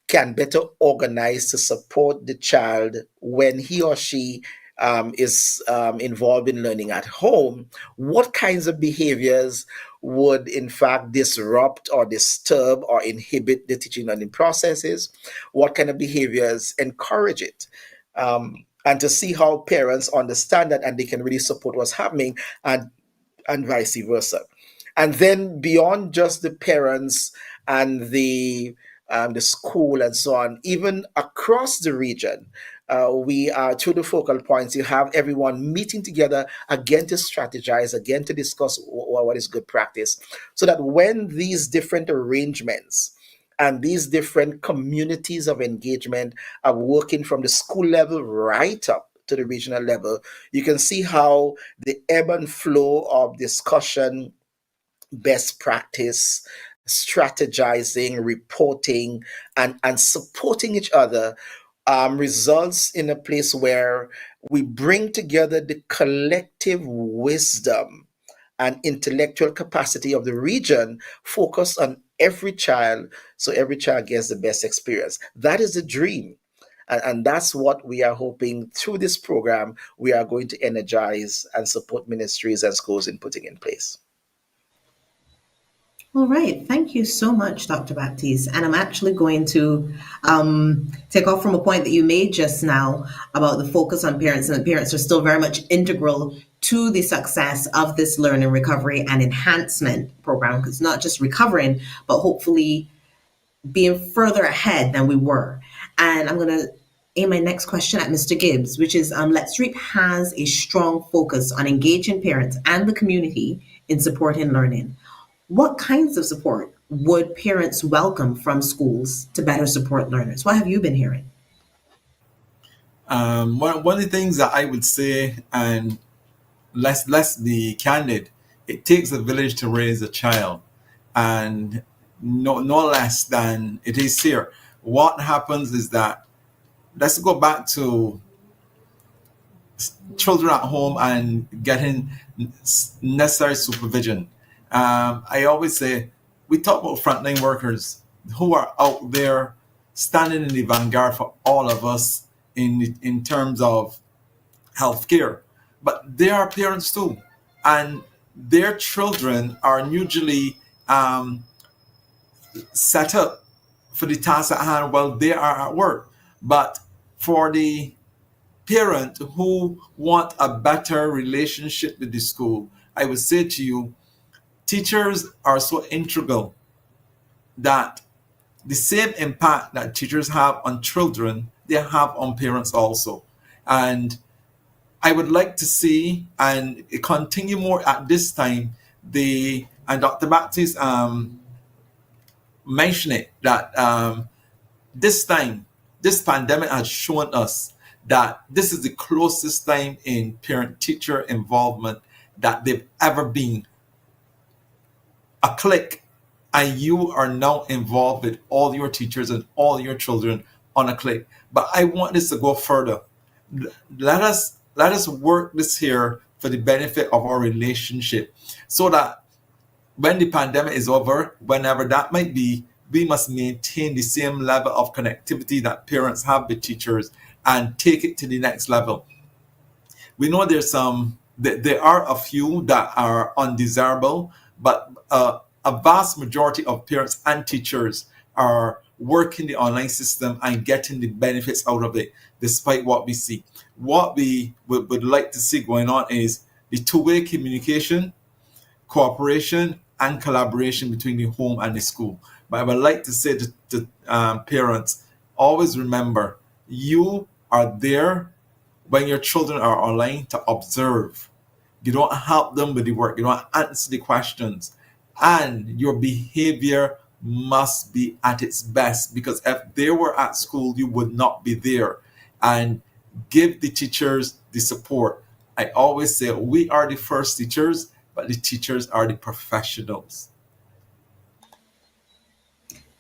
can better organize to support the child when he or she is involved in learning at home. What kinds of behaviors would in fact disrupt or disturb or inhibit the teaching learning processes? What kind of behaviors encourage it? And to see how parents understand that and they can really support what's happening. And and vice versa. And then beyond just the parents and the school and so on, even across the region, we are through the focal points. You have everyone meeting together again to strategize, again to discuss what is good practice, so that when these different arrangements and these different communities of engagement are working from the school level right up to the regional level, you can see how the ebb and flow of discussion, best practice, strategizing, reporting, and supporting each other results in a place where we bring together the collective wisdom and intellectual capacity of the region, focused on every child, so every child gets the best experience. That is the dream. And that's what we are hoping through this program we are going to energize and support ministries and schools in putting in place. All right. Thank you so much, Dr. Baptiste. And I'm actually going to take off from a point that you made just now about the focus on parents, and that parents are still very much integral to the success of this learning recovery and enhancement program. Because it's not just recovering, but hopefully being further ahead than we were. And I'm going to aim my next question at Mr. Gibbs, which is Let's Reap has a strong focus on engaging parents and the community in supporting learning. What kinds of support would parents welcome from schools to better support learners? What have you been hearing? One of the things that I would say, and let's be candid, it takes a village to raise a child, and no less than it is here. What happens is that, let's go back to children at home and getting necessary supervision. I always say, we talk about frontline workers who are out there standing in the vanguard for all of us in terms of healthcare, but they are parents too, and their children are usually set up for the task at hand while they are at work. But for the parent who want a better relationship with the school, I would say to you, teachers are so integral that the same impact that teachers have on children, they have on parents also. And I would like to see and continue more at this time. And Dr. Baptiste mentioned it, that this time, this pandemic has shown us that this is the closest time in parent-teacher involvement that they've ever been. A click, and you are now involved with all your teachers and all your children on a click. But I want this to go further. Let us work this here for the benefit of our relationship, so that when the pandemic is over, whenever that might be, we must maintain the same level of connectivity that parents have with teachers and take it to the next level. We know there are a few that are undesirable, but a vast majority of parents and teachers are working the online system and getting the benefits out of it, despite what we see. What we would like to see going on is the two-way communication, cooperation, and collaboration between the home and the school. But I would like to say to parents, always remember, you are there when your children are online to observe. You don't help them with the work. You don't answer the questions. And your behavior must be at its best, because if they were at school, you would not be there. And give the teachers the support. I always say, we are the first teachers, but the teachers are the professionals.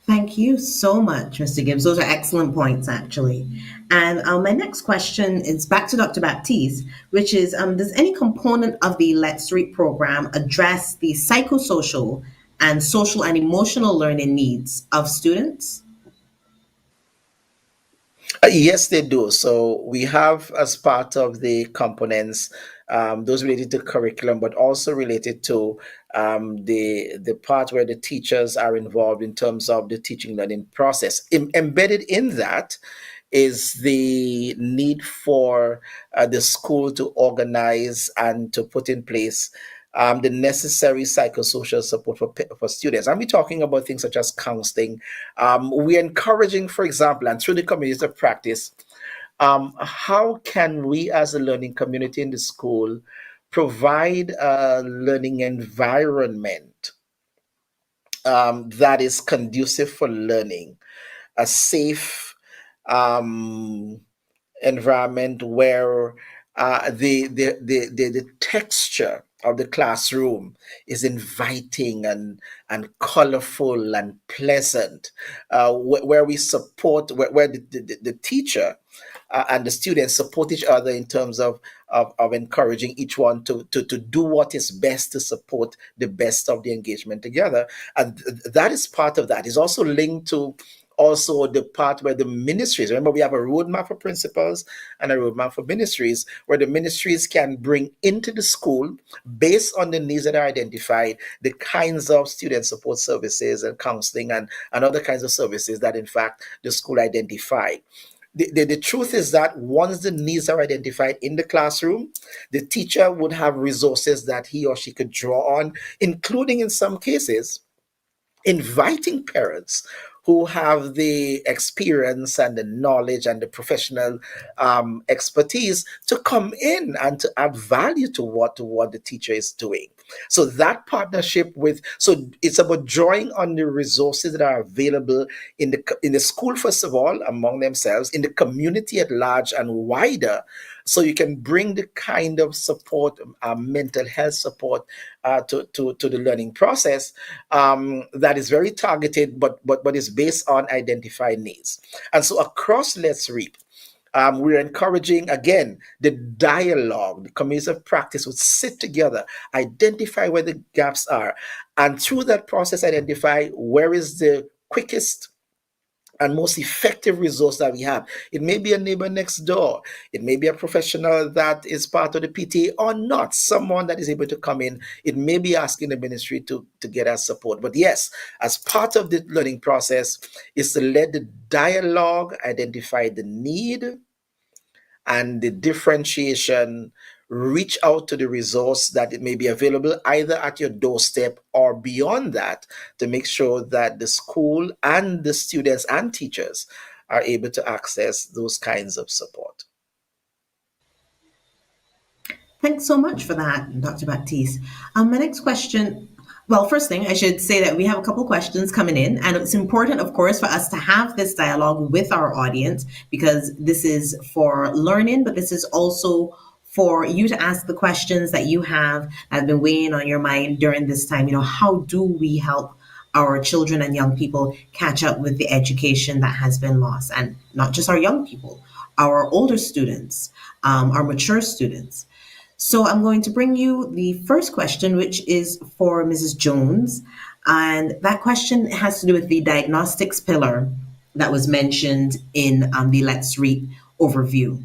Thank you so much, Mr. Gibbs. Those are excellent points, actually. And my next question is back to Dr. Baptiste, which is, does any component of the Let's Read program address the psychosocial and social and emotional learning needs of students? Yes, they do. So we have, as part of the components, those related to curriculum, but also related to the part where the teachers are involved in terms of the teaching learning process. Embedded in that is the need for the school to organize and to put in place the necessary psychosocial support for students. And we're talking about things such as counseling. We're encouraging, for example, and through the communities of practice, how can we as a learning community in the school provide a learning environment that is conducive for learning, a safe um, environment where the texture of the classroom is inviting and colorful and pleasant, where we support, where the teacher and the students support each other in terms of encouraging each one to do what is best to support the best of the engagement together. And that is part of that. It's also linked to also the part where the ministries, remember we have a roadmap for principals and a roadmap for ministries, where the ministries can bring into the school, based on the needs that are identified, the kinds of student support services and counseling and other kinds of services that in fact the school identified. The truth is that once the needs are identified in the classroom, the teacher would have resources that he or she could draw on, including in some cases inviting parents who have the experience and the knowledge and the professional expertise to come in and to add value to what the teacher is doing. So that partnership with, so it's about drawing on the resources that are available in the school, first of all, among themselves, in the community at large and wider, so you can bring the kind of support, mental health support, to the learning process, that is very targeted, but is based on identified needs. And so across Let's Reap, we're encouraging, again, the dialogue. The communities of practice would sit together, identify where the gaps are, and through that process, identify where is the quickest and most effective resource that we have. It may be a neighbor next door. It may be a professional that is part of the PTA or not, someone that is able to come in. It may be asking the ministry to get us support. But yes, as part of the learning process is to let the dialogue identify the need and the differentiation, reach out to the resource that it may be available either at your doorstep or beyond that, to make sure that the school and the students and teachers are able to access those kinds of support. Thanks so much for that, Dr. Baptiste. My next question, well, first thing, I should say that we have a couple questions coming in, and it's important, of course, for us to have this dialogue with our audience, because this is for learning, but this is also for you to ask the questions that you have that have been weighing on your mind during this time. How do we help our children and young people catch up with the education that has been lost? And not just our young people, our older students, our mature students. So I'm going to bring you the first question, which is for Mrs. Jones. And that question has to do with the diagnostics pillar that was mentioned in the Let's Read overview.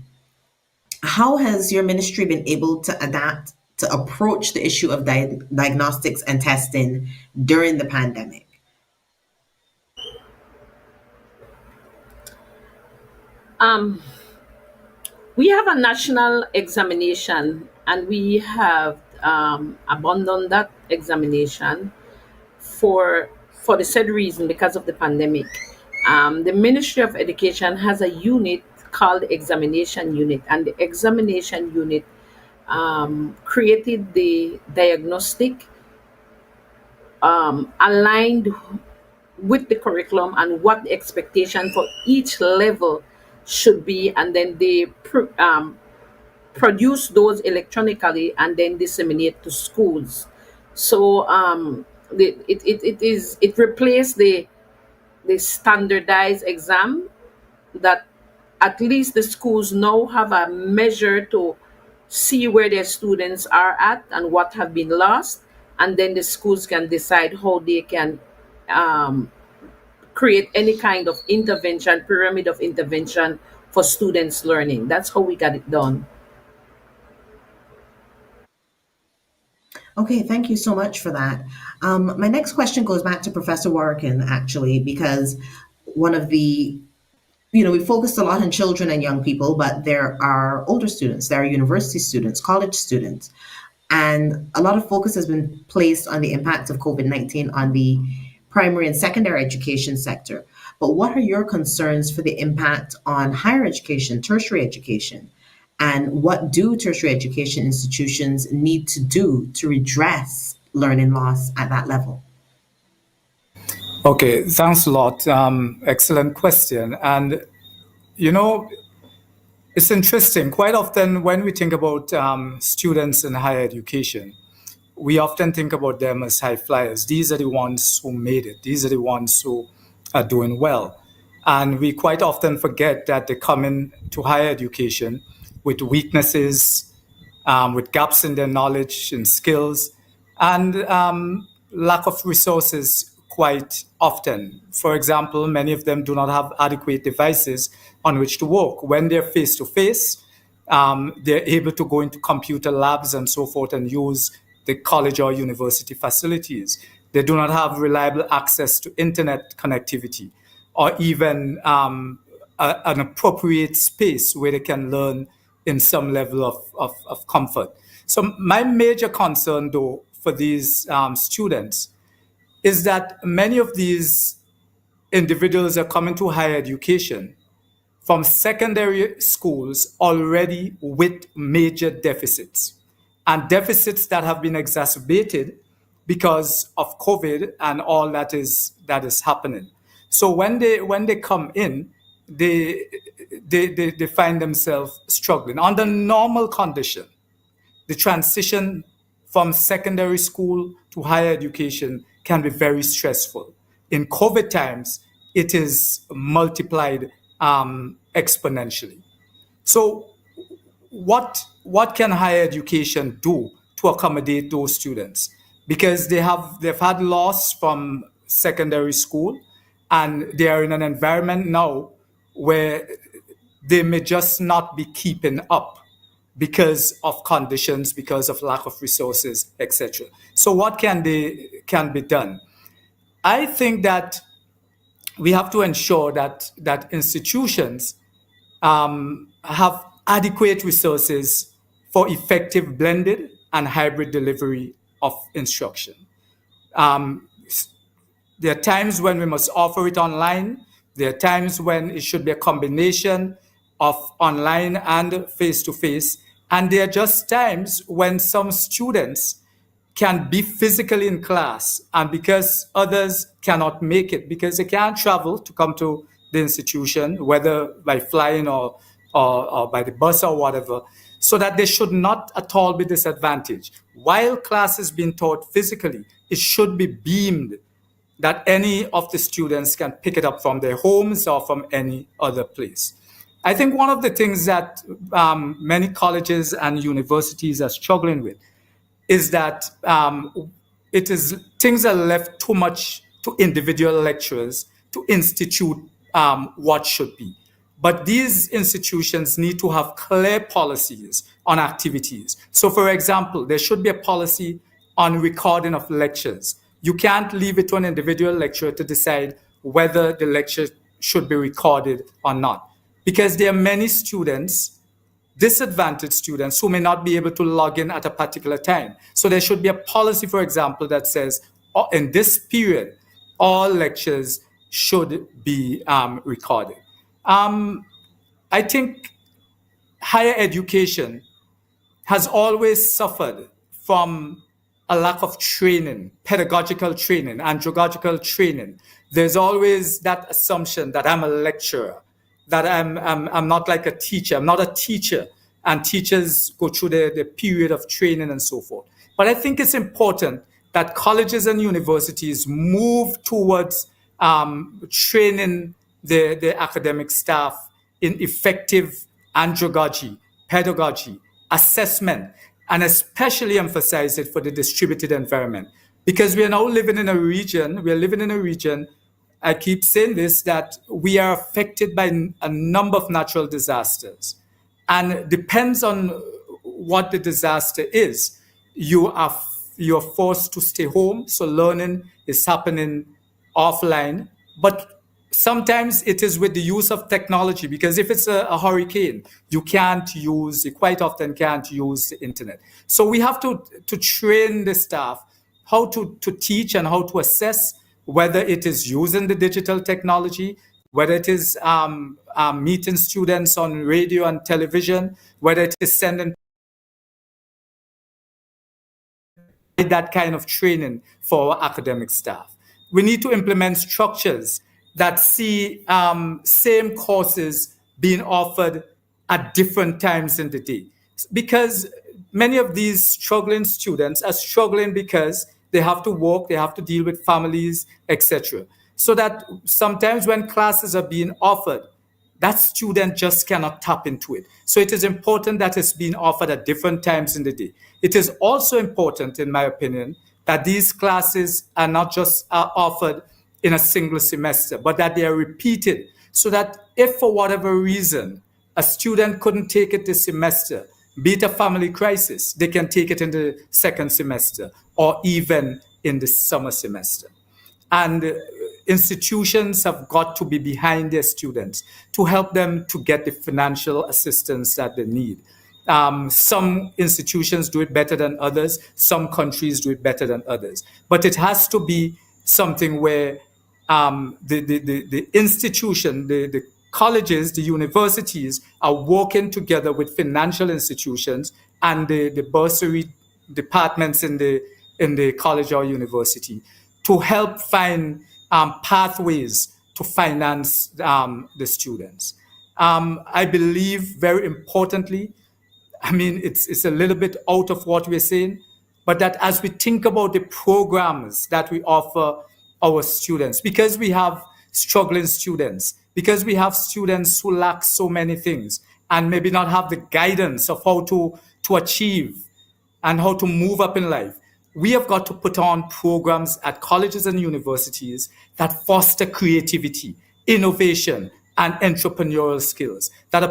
How has your ministry been able to adapt to approach the issue of diagnostics and testing during the pandemic? We have a national examination, and we have abandoned that examination for the said reason, because of the pandemic. The Ministry of Education has a unit called Examination Unit, and the Examination Unit created the diagnostic, aligned with the curriculum and what the expectation for each level should be, and then they produce those electronically and then disseminate to schools. So it replaced the standardized exam, that at least the schools now have a measure to see where their students are at and what have been lost, and then the schools can decide how they can create any kind of intervention, pyramid of intervention for students learning. That's how we got it done. Okay, thank you so much for that. My next question goes back to Professor Warrican, actually, because one of the, we focused a lot on children and young people, but there are older students, there are university students, college students. And a lot of focus has been placed on the impact of COVID-19 on the primary and secondary education sector. But what are your concerns for the impact on higher education, tertiary education? And what do tertiary education institutions need to do to redress learning loss at that level? Okay, thanks a lot. Excellent question. And, you know, it's interesting. Quite often, when we think about students in higher education, we often think about them as high flyers. These are the ones who made it. These are the ones who are doing well. And we quite often forget that they come into higher education with weaknesses, with gaps in their knowledge and skills, and lack of resources quite often. For example, many of them do not have adequate devices on which to work. When they're face to face, they're able to go into computer labs and so forth and use the college or university facilities. They do not have reliable access to internet connectivity or even an appropriate space where they can learn in some level of comfort. So my major concern, though, for these students is that many of these individuals are coming to higher education from secondary schools already with major deficits and deficits that have been exacerbated because of COVID and all that is happening. So when they come in, they find themselves struggling. Under normal condition, the transition from secondary school to higher education can be very stressful. In COVID times, it is multiplied exponentially. So, what can higher education do to accommodate those students? Because they've had loss from secondary school, and they are in an environment now where they may just not be keeping up because of conditions, because of lack of resources, etc. So what can be done? I think that we have to ensure that institutions have adequate resources for effective blended and hybrid delivery of instruction. There are times when we must offer it online. There are times when it should be a combination of online and face-to-face. And there are just times when some students can be physically in class, and because others cannot make it, because they can't travel to come to the institution, whether by flying or by the bus or whatever, so that they should not at all be disadvantaged. While class is being taught physically, it should be beamed that any of the students can pick it up from their homes or from any other place. I think one of the things that many colleges and universities are struggling with is that things are left too much to individual lecturers to institute what should be. But these institutions need to have clear policies on activities. So, for example, there should be a policy on recording of lectures. You can't leave it to an individual lecturer to decide whether the lecture should be recorded or not, because there are many students, disadvantaged students, who may not be able to log in at a particular time. So there should be a policy, for example, that says in this period, all lectures should be recorded. I think higher education has always suffered from a lack of training, pedagogical training, andragogical training. There's always that assumption that I'm a lecturer, that I'm not like a teacher. I'm not a teacher, and teachers go through the period of training and so forth. But I think it's important that colleges and universities move towards training their academic staff in effective andragogy, pedagogy, assessment, and especially emphasize it for the distributed environment. Because we are now living in a region, I keep saying this, that we are affected by a number of natural disasters. And it depends on what the disaster is. You're forced to stay home, so learning is happening offline. But sometimes it is with the use of technology, because if it's a hurricane, you quite often can't use the internet. So we have to train the staff how to teach and how to assess whether it is using the digital technology, whether it is meeting students on radio and television, whether it is sending that kind of training for our academic staff. We need to implement structures that see same courses being offered at different times in the day. Because many of these struggling students are struggling because they have to work, they have to deal with families, etc. So that sometimes when classes are being offered, that student just cannot tap into it. So it is important that it's being offered at different times in the day. It is also important, in my opinion, that these classes are not just offered in a single semester, but that they are repeated, so that if for whatever reason a student couldn't take it this semester, be it a family crisis, they can take it in the second semester or even in the summer semester. And institutions have got to be behind their students to help them to get the financial assistance that they need. Some institutions do it better than others. Some countries do it better than others. But it has to be something where the institution, the colleges, the universities are working together with financial institutions and the bursary departments in the college or university to help find pathways to finance the students. I believe, very importantly, I mean, it's a little bit out of what we're saying, but that as we think about the programs that we offer our students, because we have struggling students, because we have students who lack so many things and maybe not have the guidance of how to achieve and how to move up in life, we have got to put on programs at colleges and universities that foster creativity, innovation, and entrepreneurial skills, that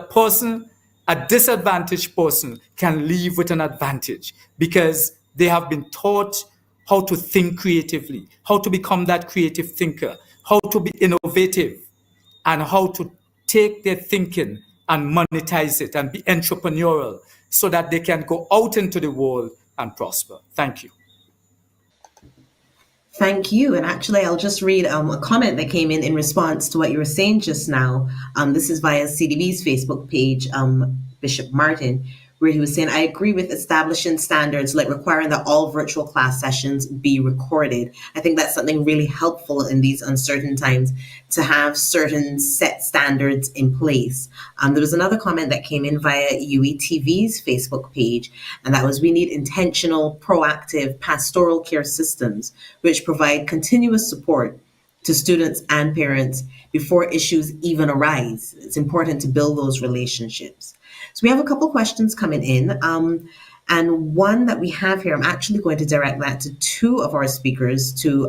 a disadvantaged person can leave with an advantage because they have been taught how to think creatively, how to become that creative thinker, how to be innovative, and how to take their thinking and monetize it and be entrepreneurial so that they can go out into the world and prosper. Thank you. Thank you. And actually, I'll just read a comment that came in response to what you were saying just now. This is via CDB's Facebook page, Bishop Martin, where he was saying, I agree with establishing standards like requiring that all virtual class sessions be recorded. I think that's something really helpful in these uncertain times, to have certain set standards in place. There was another comment that came in via UETV's Facebook page, and that was, we need intentional, proactive pastoral care systems which provide continuous support to students and parents before issues even arise. It's important to build those relationships. So we have a couple questions coming in. And one that we have here, I'm actually going to direct that to two of our speakers, to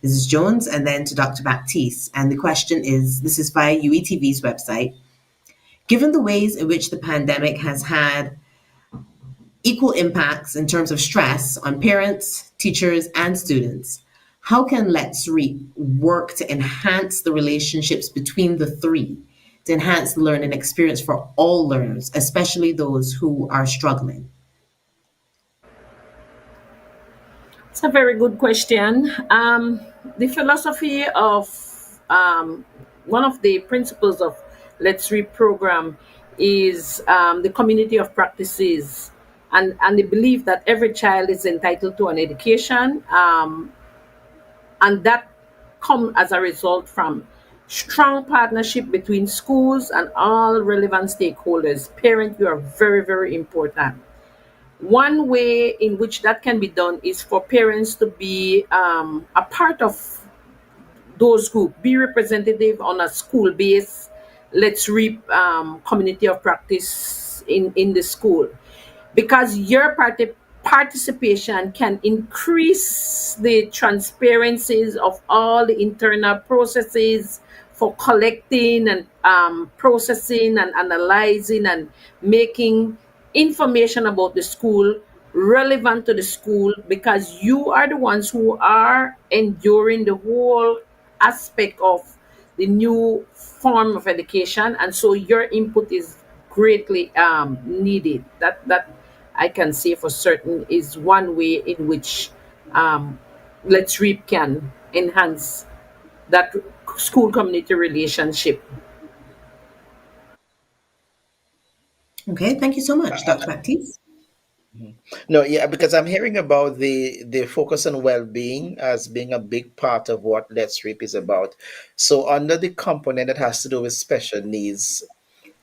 Mrs. Jones and then to Dr. Baptiste. And the question is, this is via UETV's website. Given the ways in which the pandemic has had equal impacts in terms of stress on parents, teachers, and students, how can Let's Reap work to enhance the relationships between the three, to enhance the learning experience for all learners, especially those who are struggling? It's a very good question. The philosophy of one of the principles of Let's Read program is the community of practices, and the belief that every child is entitled to an education, and that come as a result from strong partnership between schools and all relevant stakeholders. Parents, you are very, very important. One way in which that can be done is for parents to be a part of those groups, be representative on a school base. Let's Reap community of practice in the school, because your participation can increase the transparencies of all the internal processes for collecting and processing and analyzing and making information about the school relevant to the school, because you are the ones who are enduring the whole aspect of new form of education, and so your input is greatly needed. That I can say for certain is one way in which um, Let's Reap can enhance that school community relationship. Okay, thank you so much, Dr. Baptiste. No, yeah, because I'm hearing about the focus on well-being as being a big part of what Let's Reap is about. So under the component that has to do with special needs,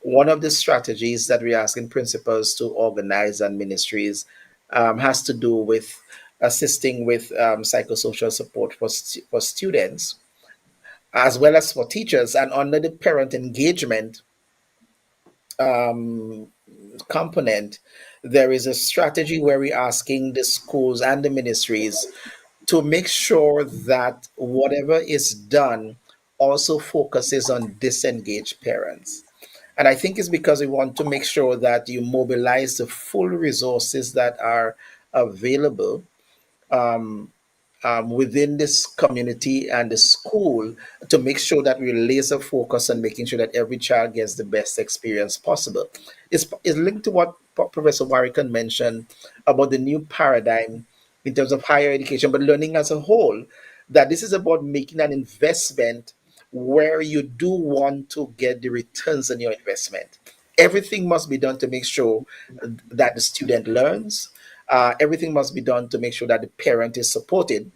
one of the strategies that we're asking principals to organize and ministries has to do with assisting with psychosocial support for for students as well as for teachers. And under the parent engagement um, component, there is a strategy where we're asking the schools and the ministries to make sure that whatever is done also focuses on disengaged parents. And I think it's because we want to make sure that you mobilize the full resources that are available um, within this community and the school to make sure that we laser focus on making sure that every child gets the best experience possible. It's linked to what Professor Warrican mentioned about the new paradigm in terms of higher education, but learning as a whole, that this is about making an investment where you do want to get the returns on your investment. Everything must be done to make sure that the student learns. Everything must be done to make sure that the parent is supported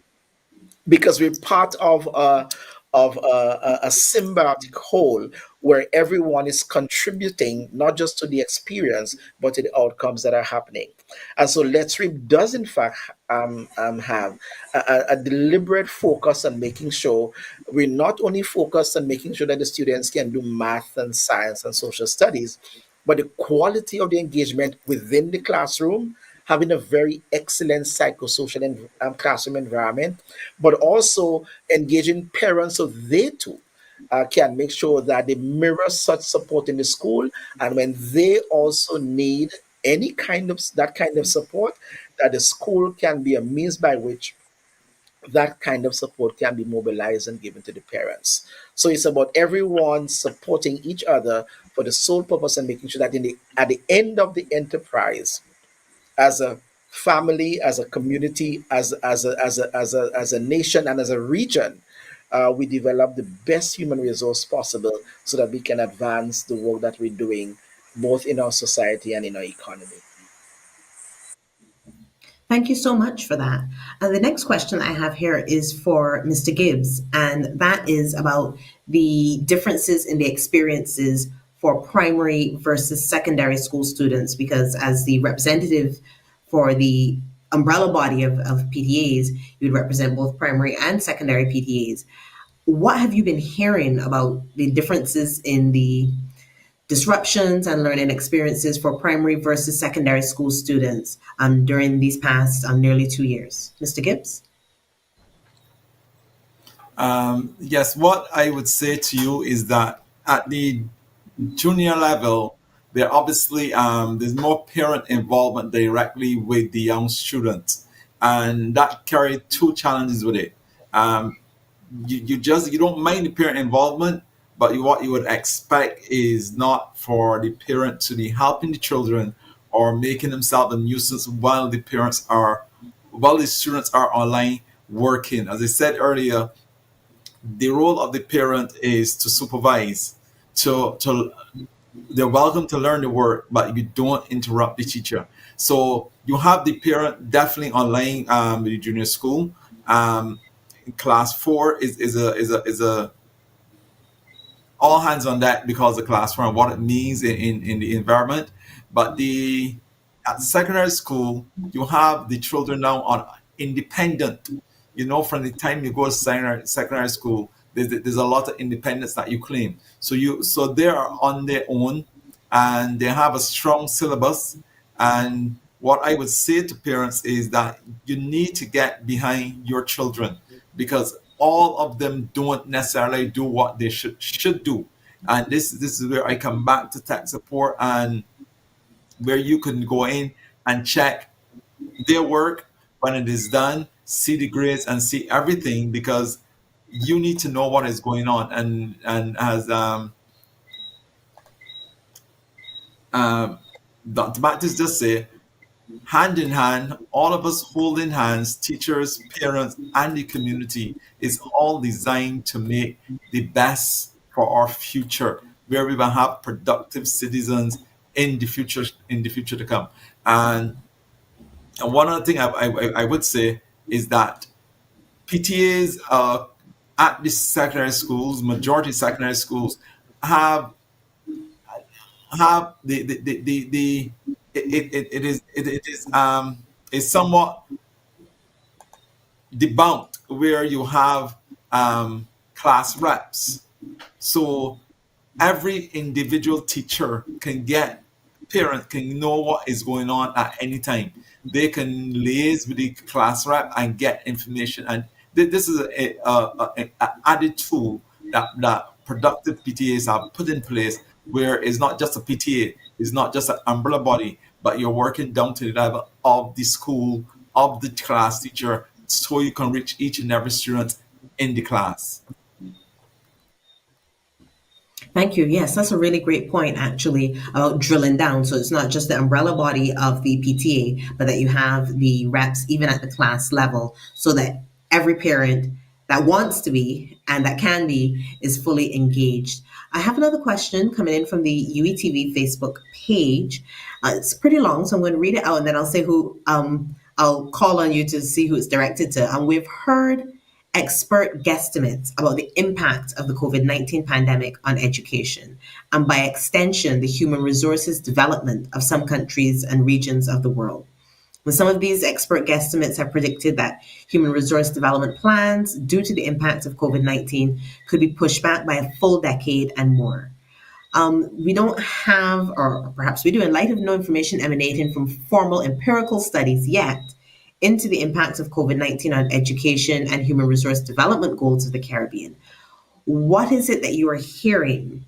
because we're part of a symbiotic whole where everyone is contributing not just to the experience but to the outcomes that are happening. And so Let's Read does in fact have a deliberate focus on making sure we're not only focused on making sure that the students can do math and science and social studies, but the quality of the engagement within the classroom, having a very excellent psychosocial classroom environment, but also engaging parents so they too can make sure that they mirror such support in the school. And when they also need any kind of that kind of support, that the school can be a means by which that kind of support can be mobilized and given to the parents. So it's about everyone supporting each other for the sole purpose and making sure that at the end of the enterprise, as a family, as a community, as a nation, and as a region, we develop the best human resource possible so that we can advance the work that we're doing both in our society and in our economy. Thank you so much for that. The next question I have here is for Mr. Gibbs, and that is about the differences in the experiences for primary versus secondary school students. Because as the representative for the umbrella body of PTAs, you'd represent both primary and secondary PTAs. What have you been hearing about the differences in the disruptions and learning experiences for primary versus secondary school students during these past nearly 2 years? Mr. Gibbs? Yes, what I would say to you is that at the junior level, there obviously there's more parent involvement directly with the young students, and that carry two challenges with it. Um, you don't mind the parent involvement, but what you would expect is not for the parent to be helping the children or making themselves a nuisance while the students are online working. As I said earlier, the role of the parent is to supervise, to they're welcome to learn the work, but you don't interrupt the teacher. So you have the parent definitely online with the junior school. Um, Class 4 is a all hands on deck because the classroom, what it means in the environment. But the at the secondary school, you have the children now on independent. From the time you go to secondary school, there's a lot of independence that you claim. So they are on their own, and they have a strong syllabus. And what I would say to parents is that you need to get behind your children, because all of them don't necessarily do what they should do. And this is where I come back to tech support, and where you can go in and check their work when it is done, see the grades and see everything, because you need to know what is going on. And as Dr. Baptist just say, hand in hand, all of us holding hands, teachers, parents, and the community, is all designed to make the best for our future, where we will have productive citizens in the future to come. And one other thing I would say is that PTAs at the secondary schools, majority secondary schools, have the is somewhat debunked, where you have class reps. So every individual teacher can get, parents can know what is going on at any time. They can liaise with the class rep and get information. And this is an added tool that productive PTAs have put in place, where it's not just a PTA, it's not just an umbrella body, but you're working down to the level of the school, of the class teacher, so you can reach each and every student in the class. Thank you. Yes, that's a really great point, actually, about drilling down. So it's not just the umbrella body of the PTA, but that you have the reps even at the class level, so that every parent that wants to be and that can be is fully engaged. I have another question coming in from the UETV Facebook page. It's pretty long, so I'm going to read it out and then I'll say who, I'll call on you to see who it's directed to. And we've heard expert guesstimates about the impact of the COVID-19 pandemic on education, and by extension, the human resources development of some countries and regions of the world. And some of these expert guesstimates have predicted that human resource development plans, due to the impact of COVID-19, could be pushed back by a full decade and more. We don't have, or perhaps we do, in light of no information emanating from formal empirical studies yet into the impact of COVID-19 on education and human resource development goals of the Caribbean. What is it that you are hearing,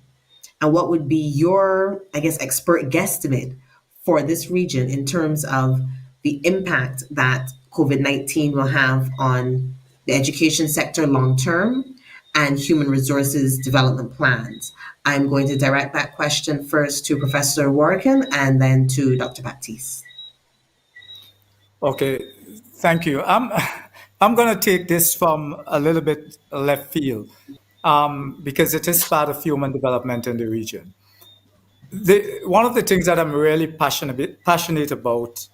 and what would be your, I guess, expert guesstimate for this region in terms of the impact that COVID-19 will have on the education sector long term and human resources development plans? I'm going to direct that question first to Professor Warrican and then to Dr. Baptiste. Okay, thank you. I'm going to take this from a little bit left field because it is part of human development in the region. One of the things that I'm really passionate about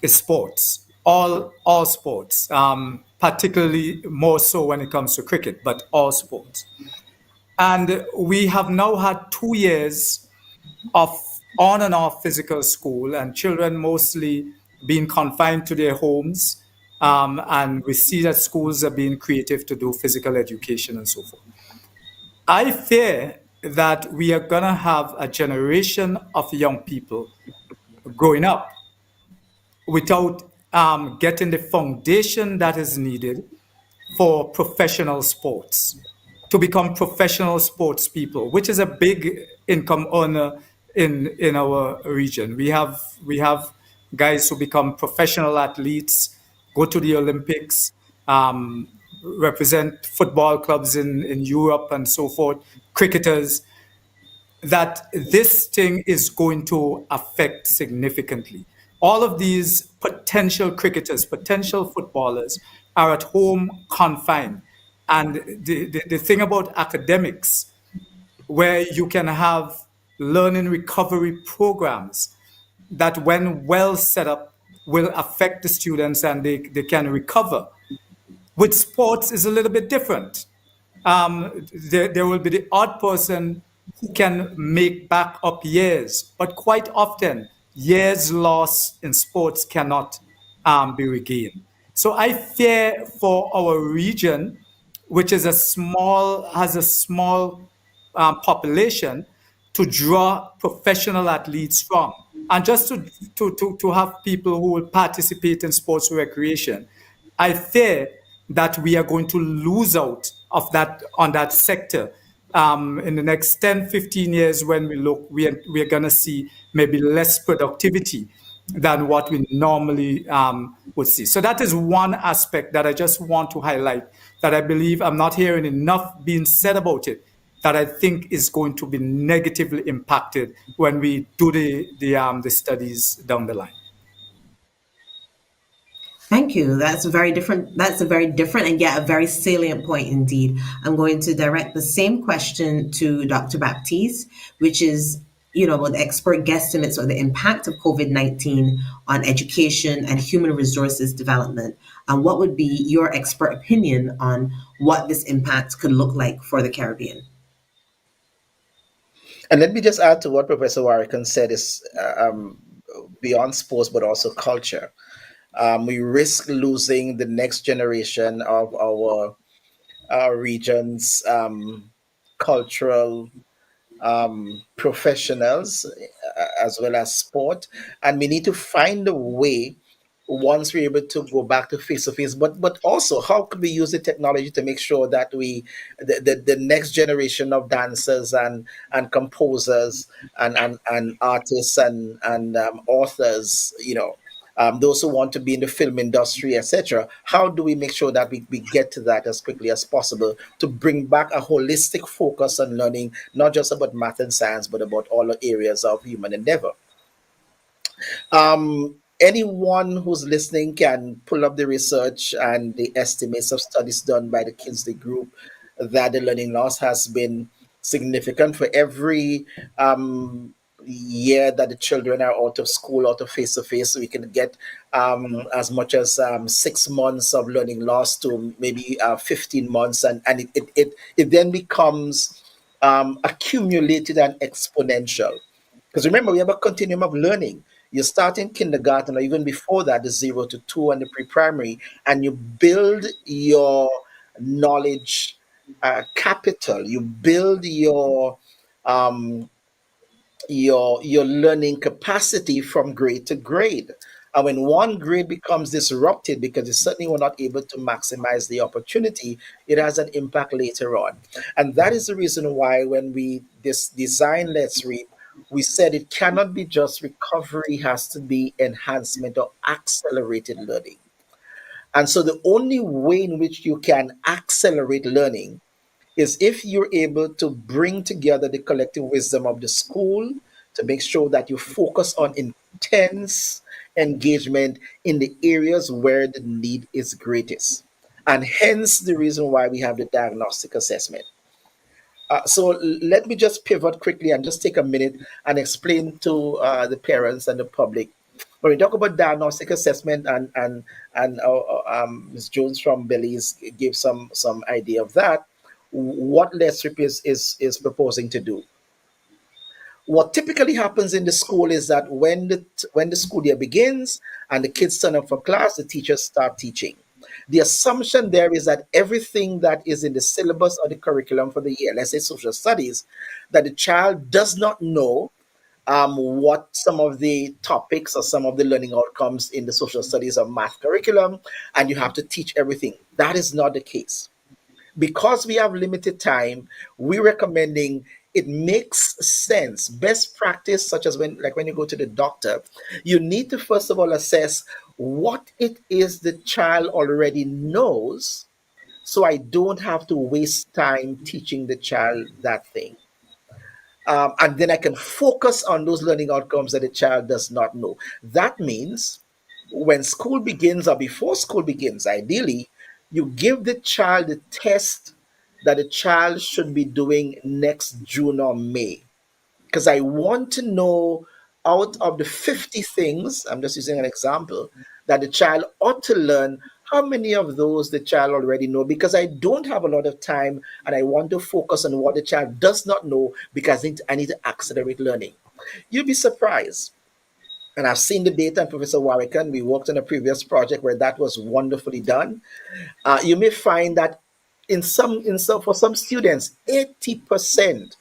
is sports, all sports, particularly more so when it comes to cricket, but all sports. And we have now had 2 years of on and off physical school, and children mostly being confined to their homes. And we see that schools are being creative to do physical education and so forth. I fear that we are going to have a generation of young people growing up without getting the foundation that is needed for professional sports, to become professional sports people, which is a big income earner in our region. We have guys who become professional athletes, go to the Olympics, represent football clubs in Europe and so forth, cricketers, that this thing is going to affect significantly. All of these potential cricketers, potential footballers are at home confined. And the thing about academics, where you can have learning recovery programs that, when well set up, will affect the students and they can recover. With sports is a little bit different. There will be the odd person who can make back up years, but quite often years lost in sports cannot be regained. So I fear for our region, which is has a small population, to draw professional athletes from, and just to have people who will participate in sports recreation. I fear that we are going to lose out of that on that sector in the next 10, 15 years. When we look, we are going to see maybe less productivity than what we normally would see. So that is one aspect that I just want to highlight, that I believe I'm not hearing enough being said about it, that I think is going to be negatively impacted when we do the studies down the line. Thank you. That's a very different. That's a very different and yet a very salient point indeed. I'm going to direct the same question to Dr. Baptiste, which is, with expert guesstimates on the impact of COVID-19 on education and human resources development. And what would be your expert opinion on what this impact could look like for the Caribbean? And let me just add to what Professor Warrican said is beyond sports, but also culture. We risk losing the next generation of our region's cultural professionals, as well as sport, and we need to find a way once we're able to go back to face to face. But also, how could we use the technology to make sure that the next generation of dancers and composers and artists and authors, those who want to be in the film industry, etc. How do we make sure that we get to that as quickly as possible to bring back a holistic focus on learning, not just about math and science, but about all the areas of human endeavor? Anyone who's listening can pull up the research and the estimates of studies done by the Kinsley Group that the learning loss has been significant for every year that the children are out of school, out of face to face. We can get as much as 6 months of learning loss to maybe 15 months, and it then becomes accumulated and exponential. Because remember, we have a continuum of learning. You start in kindergarten, or even before that, the 0 to 2 and the pre-primary, and you build your knowledge capital. You build um, your learning capacity from grade to grade. And when one grade becomes disrupted because you certainly were not able to maximize the opportunity, it has an impact later on. And that is the reason why when we design Let's Reap, we said it cannot be just recovery, has to be enhancement or accelerated learning. And so the only way in which you can accelerate learning is if you're able to bring together the collective wisdom of the school to make sure that you focus on intense engagement in the areas where the need is greatest. And hence the reason why we have the diagnostic assessment. So let me just pivot quickly and just take a minute and explain to the parents and the public. When we talk about diagnostic assessment, and Ms. Jones from Belize gave some idea of that, what Let's Rip is proposing to do. What typically happens in the school is that when the school year begins and the kids turn up for class, the teachers start teaching. The assumption there is that everything that is in the syllabus or the curriculum for the year, let's say social studies, that the child does not know what some of the topics or some of the learning outcomes in the social studies or math curriculum, and you have to teach everything. That is not the case. Because we have limited time, we're recommending it makes sense. Best practice, such as when you go to the doctor, you need to first of all assess what it is the child already knows, so I don't have to waste time teaching the child that thing. And then I can focus on those learning outcomes that the child does not know. That means when school begins or before school begins, ideally, you give the child the test that the child should be doing next June or May. Because I want to know out of the 50 things, I'm just using an example, that the child ought to learn, how many of those the child already know, because I don't have a lot of time and I want to focus on what the child does not know because I need to accelerate learning. You'll be surprised. And I've seen the data, and Professor Warwick, we worked on a previous project where that was wonderfully done. You may find that for some students, 80%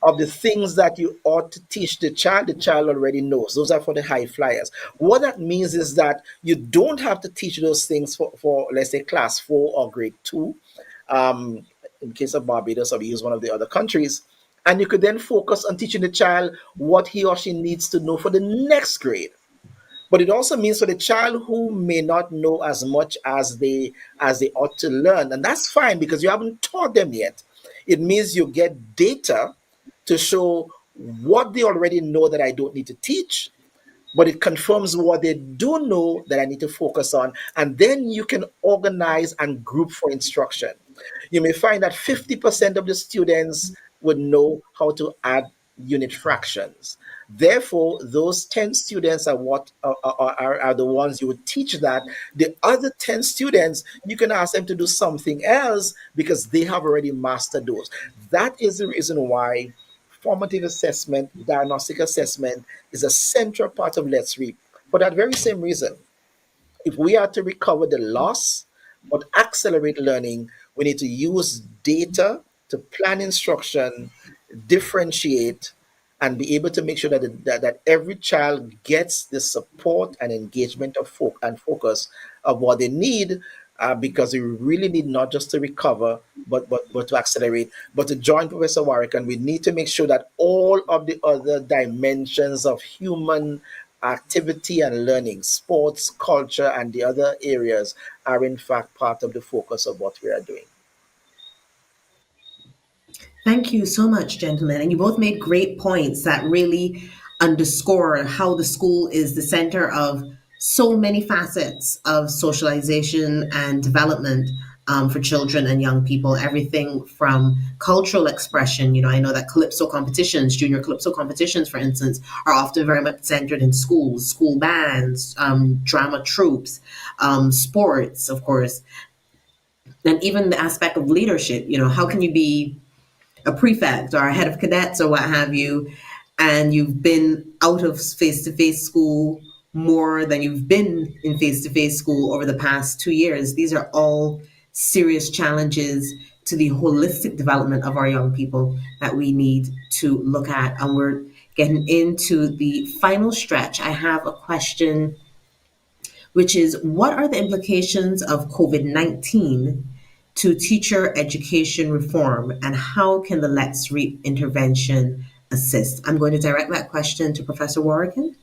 of the things that you ought to teach the child already knows. Those are for the high flyers. What that means is that you don't have to teach those things for let's say, class 4 or grade 2. In case of Barbados, or we use one of the other countries. And you could then focus on teaching the child what he or she needs to know for the next grade. But it also means for the child who may not know as much as they ought to learn, and that's fine because you haven't taught them yet. It means you get data to show what they already know that I don't need to teach, but it confirms what they do know that I need to focus on. And then you can organize and group for instruction. You may find that 50% of the students would know how to add unit fractions. Therefore, those 10 students are what are the ones you would teach that. The other 10 students, you can ask them to do something else because they have already mastered those. That is the reason why formative assessment, diagnostic assessment is a central part of Let's Read. For that very same reason, if we are to recover the loss but accelerate learning, we need to use data to plan instruction, differentiate, and be able to make sure that every child gets the support and engagement and focus of what they need, because we really need not just to recover, but to accelerate. But to join Professor Warwick, and we need to make sure that all of the other dimensions of human activity and learning, sports, culture, and the other areas are in fact part of the focus of what we are doing. Thank you so much, gentlemen. And you both made great points that really underscore how the school is the center of so many facets of socialization and development, for children and young people. Everything from cultural expression. I know that calypso competitions, junior calypso competitions, for instance, are often very much centered in schools, school bands, drama troupes, sports, of course, and even the aspect of leadership. How can you be a prefect or a head of cadets or what have you, and you've been out of face-to-face school more than you've been in face-to-face school over the past 2 years? These are all serious challenges to the holistic development of our young people that we need to look at. And we're getting into the final stretch. I have a question, which is, what are the implications of COVID-19 to teacher education reform, and how can the Let's Reap intervention assist? I'm going to direct that question to Professor Warrican.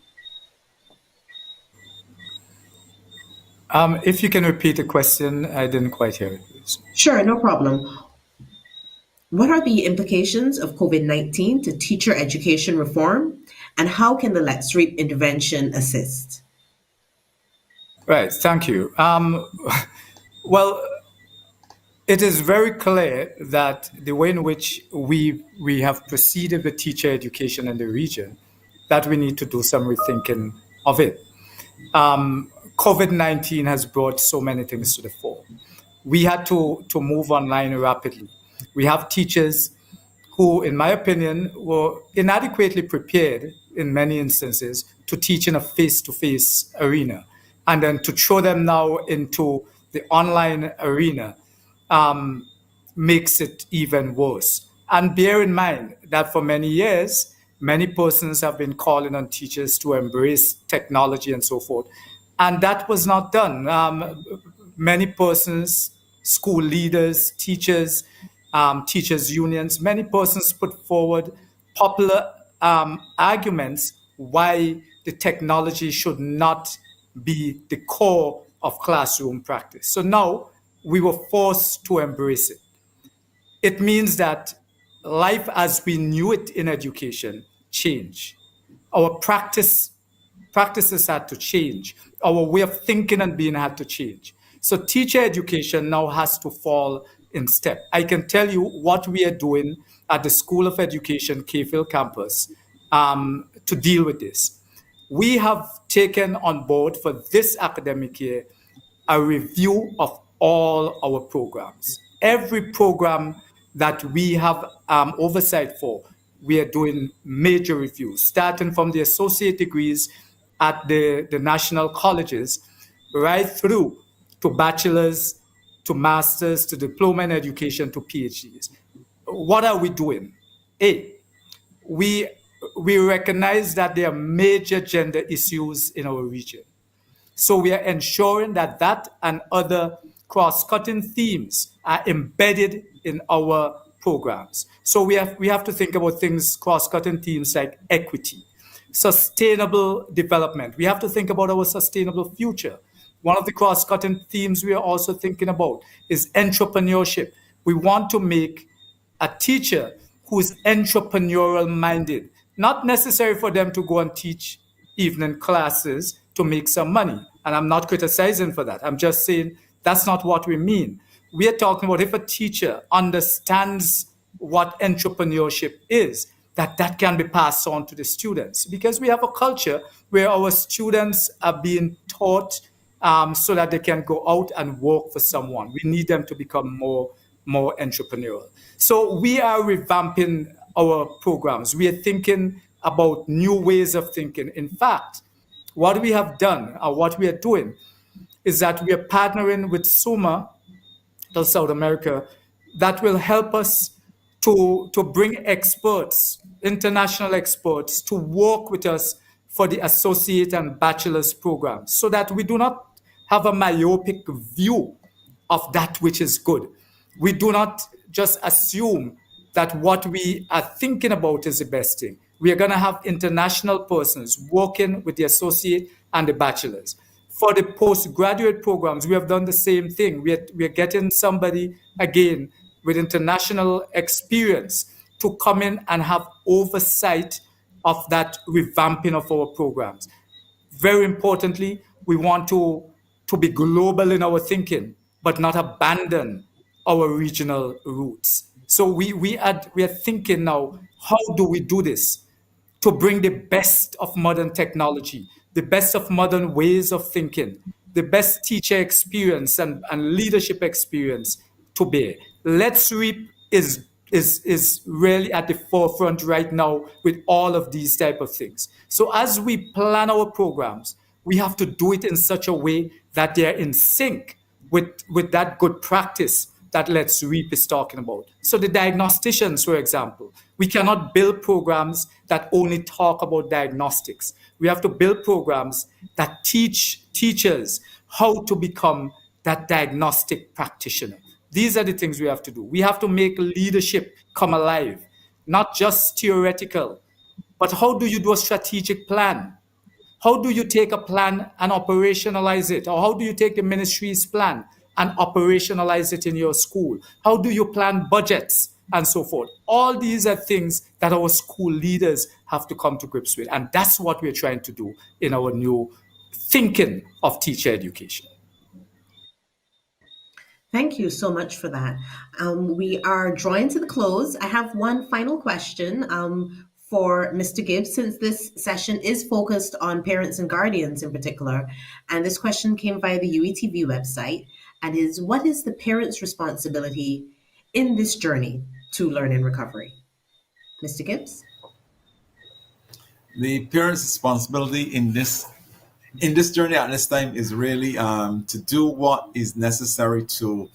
If you can repeat the question, I didn't quite hear it. Please. Sure, no problem. What are the implications of COVID-19 to teacher education reform, and how can the Let's Reap intervention assist? Right, thank you. Well, it is very clear that the way in which we have proceeded with teacher education in the region, that we need to do some rethinking of it. COVID-19 has brought so many things to the fore. We had to move online rapidly. We have teachers who, in my opinion, were inadequately prepared in many instances to teach in a face-to-face arena. And then to throw them now into the online arena makes it even worse. And bear in mind that for many years, many persons have been calling on teachers to embrace technology and so forth. And that was not done. Many persons, school leaders, teachers, teachers' unions, many persons put forward popular arguments why the technology should not be the core of classroom practice. So now we were forced to embrace it. It means that life as we knew it in education changed. Our practices had to change. Our way of thinking and being had to change. So teacher education now has to fall in step. I can tell you what we are doing at the School of Education, Cayfield campus, to deal with this. We have taken on board for this academic year a review of all our programs. Every program that we have oversight for, we are doing major reviews, starting from the associate degrees at the national colleges, right through to bachelor's, to master's, to diploma in education, to PhDs. What are we doing? We recognize that there are major gender issues in our region. So we are ensuring that and other cross-cutting themes are embedded in our programs. So we have to think about things, cross-cutting themes like equity, sustainable development. We have to think about our sustainable future. One of the cross-cutting themes we are also thinking about is entrepreneurship. We want to make a teacher who's entrepreneurial minded, not necessary for them to go and teach evening classes to make some money. And I'm not criticizing for that. I'm just saying that's not what we mean. We are talking about if a teacher understands what entrepreneurship is, that can be passed on to the students, because we have a culture where our students are being taught so that they can go out and work for someone. We need them to become more entrepreneurial. So we are revamping our programs. We are thinking about new ways of thinking. In fact, what we have done, or what we are doing, is that we are partnering with SUMA to South America that will help us to bring experts, international experts, to work with us for the associate and bachelor's programs, so that we do not have a myopic view of that which is good. We do not just assume that what we are thinking about is the best thing. We are going to have international persons working with the associate and the bachelor's. For the postgraduate programs, we have done the same thing. We are getting somebody, again, with international experience to come in and have oversight of that revamping of our programs. Very importantly, we want to be global in our thinking, but not abandon our regional roots. So we are thinking now, how do we do this to bring the best of modern technology, the best of modern ways of thinking, the best teacher experience and leadership experience to bear. Let's Reap is really at the forefront right now with all of these type of things. So as we plan our programs, we have to do it in such a way that they're in sync with that good practice that Let's Reap is talking about. So the diagnosticians, for example, we cannot build programs that only talk about diagnostics. We have to build programs that teach teachers how to become that diagnostic practitioner. These are the things we have to do. We have to make leadership come alive, not just theoretical, but how do you do a strategic plan? How do you take a plan and operationalize it? Or how do you take the ministry's plan and operationalize it in your school? How do you plan budgets and so forth? All these are things that our school leaders have to come to grips with. And that's what we're trying to do in our new thinking of teacher education. Thank you so much for that. We are drawing to the close. I have one final question for Mr. Gibbs, since this session is focused on parents and guardians in particular. And this question came via the UETV website and is, what is the parent's responsibility in this journey to learning recovery? Mr. Gibbs? The parent's responsibility in this journey at this time is really to do what is necessary to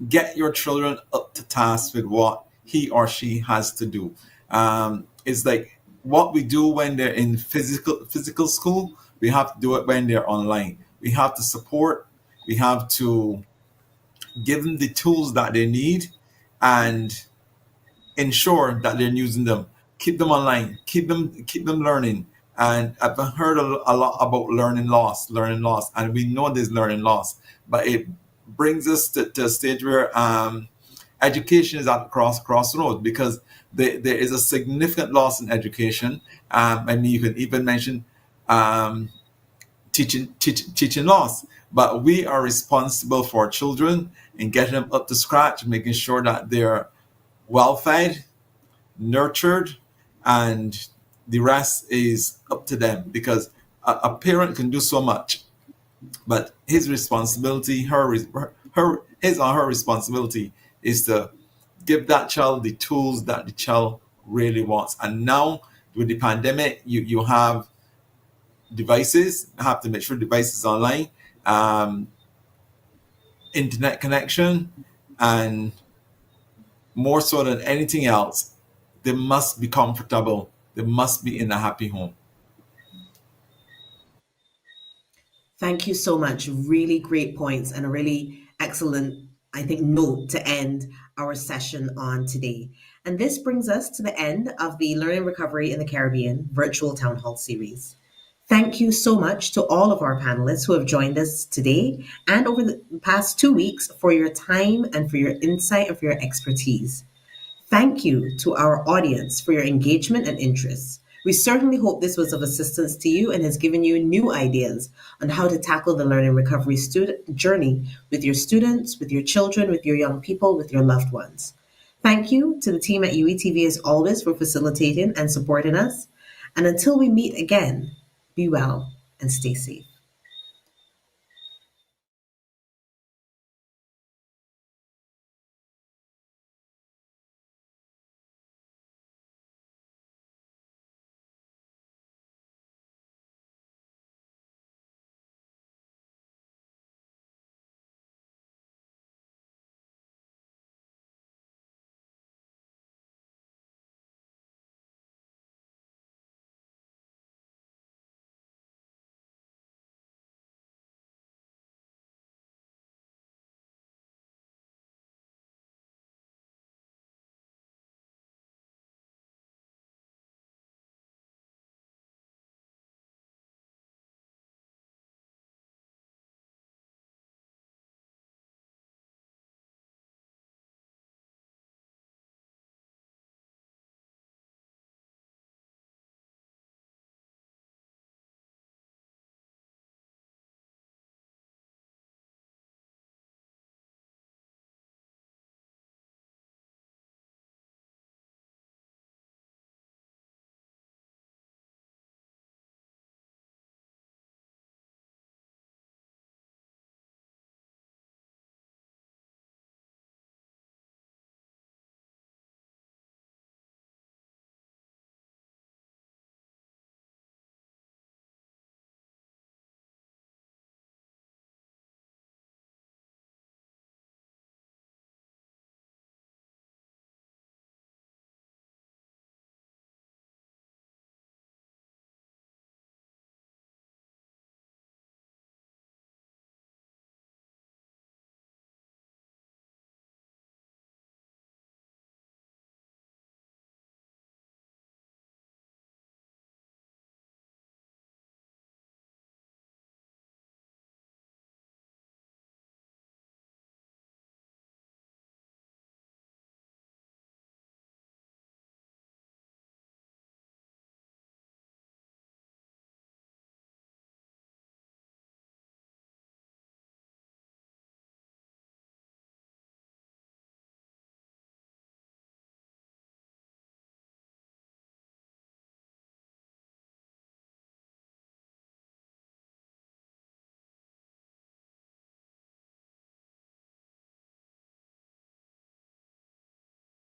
get your children up to task with what he or she has to do. It's like what we do when they're in physical school, we have to do it when they're online. We have to support, we have to give them the tools that they need and ensure that they're using them. Keep them online, keep them learning. And I've heard a lot about learning loss, and we know there's learning loss, but it brings us to a stage where education is at crossroads, because there is a significant loss in education. You can even mention teaching loss, but we are responsible for our children and getting them up to scratch, making sure that they're well fed, nurtured, and the rest is up to them, because a parent can do so much, but his responsibility, his or her responsibility is to give that child the tools that the child really wants. And now with the pandemic, you have devices. You have to make sure devices online, internet connection, and more so than anything else, they must be comfortable. They must be in a happy home. Thank you so much. Really great points and a really excellent, I think, note to end our session on today. And this brings us to the end of the Learning Recovery in the Caribbean virtual town hall series. Thank you so much to all of our panelists who have joined us today and over the past 2 weeks for your time and for your insight and for your expertise. Thank you to our audience for your engagement and interest. We certainly hope this was of assistance to you and has given you new ideas on how to tackle the learning recovery student journey with your students, with your children, with your young people, with your loved ones. Thank you to the team at UETV as always for facilitating and supporting us. And until we meet again, be well and stay safe.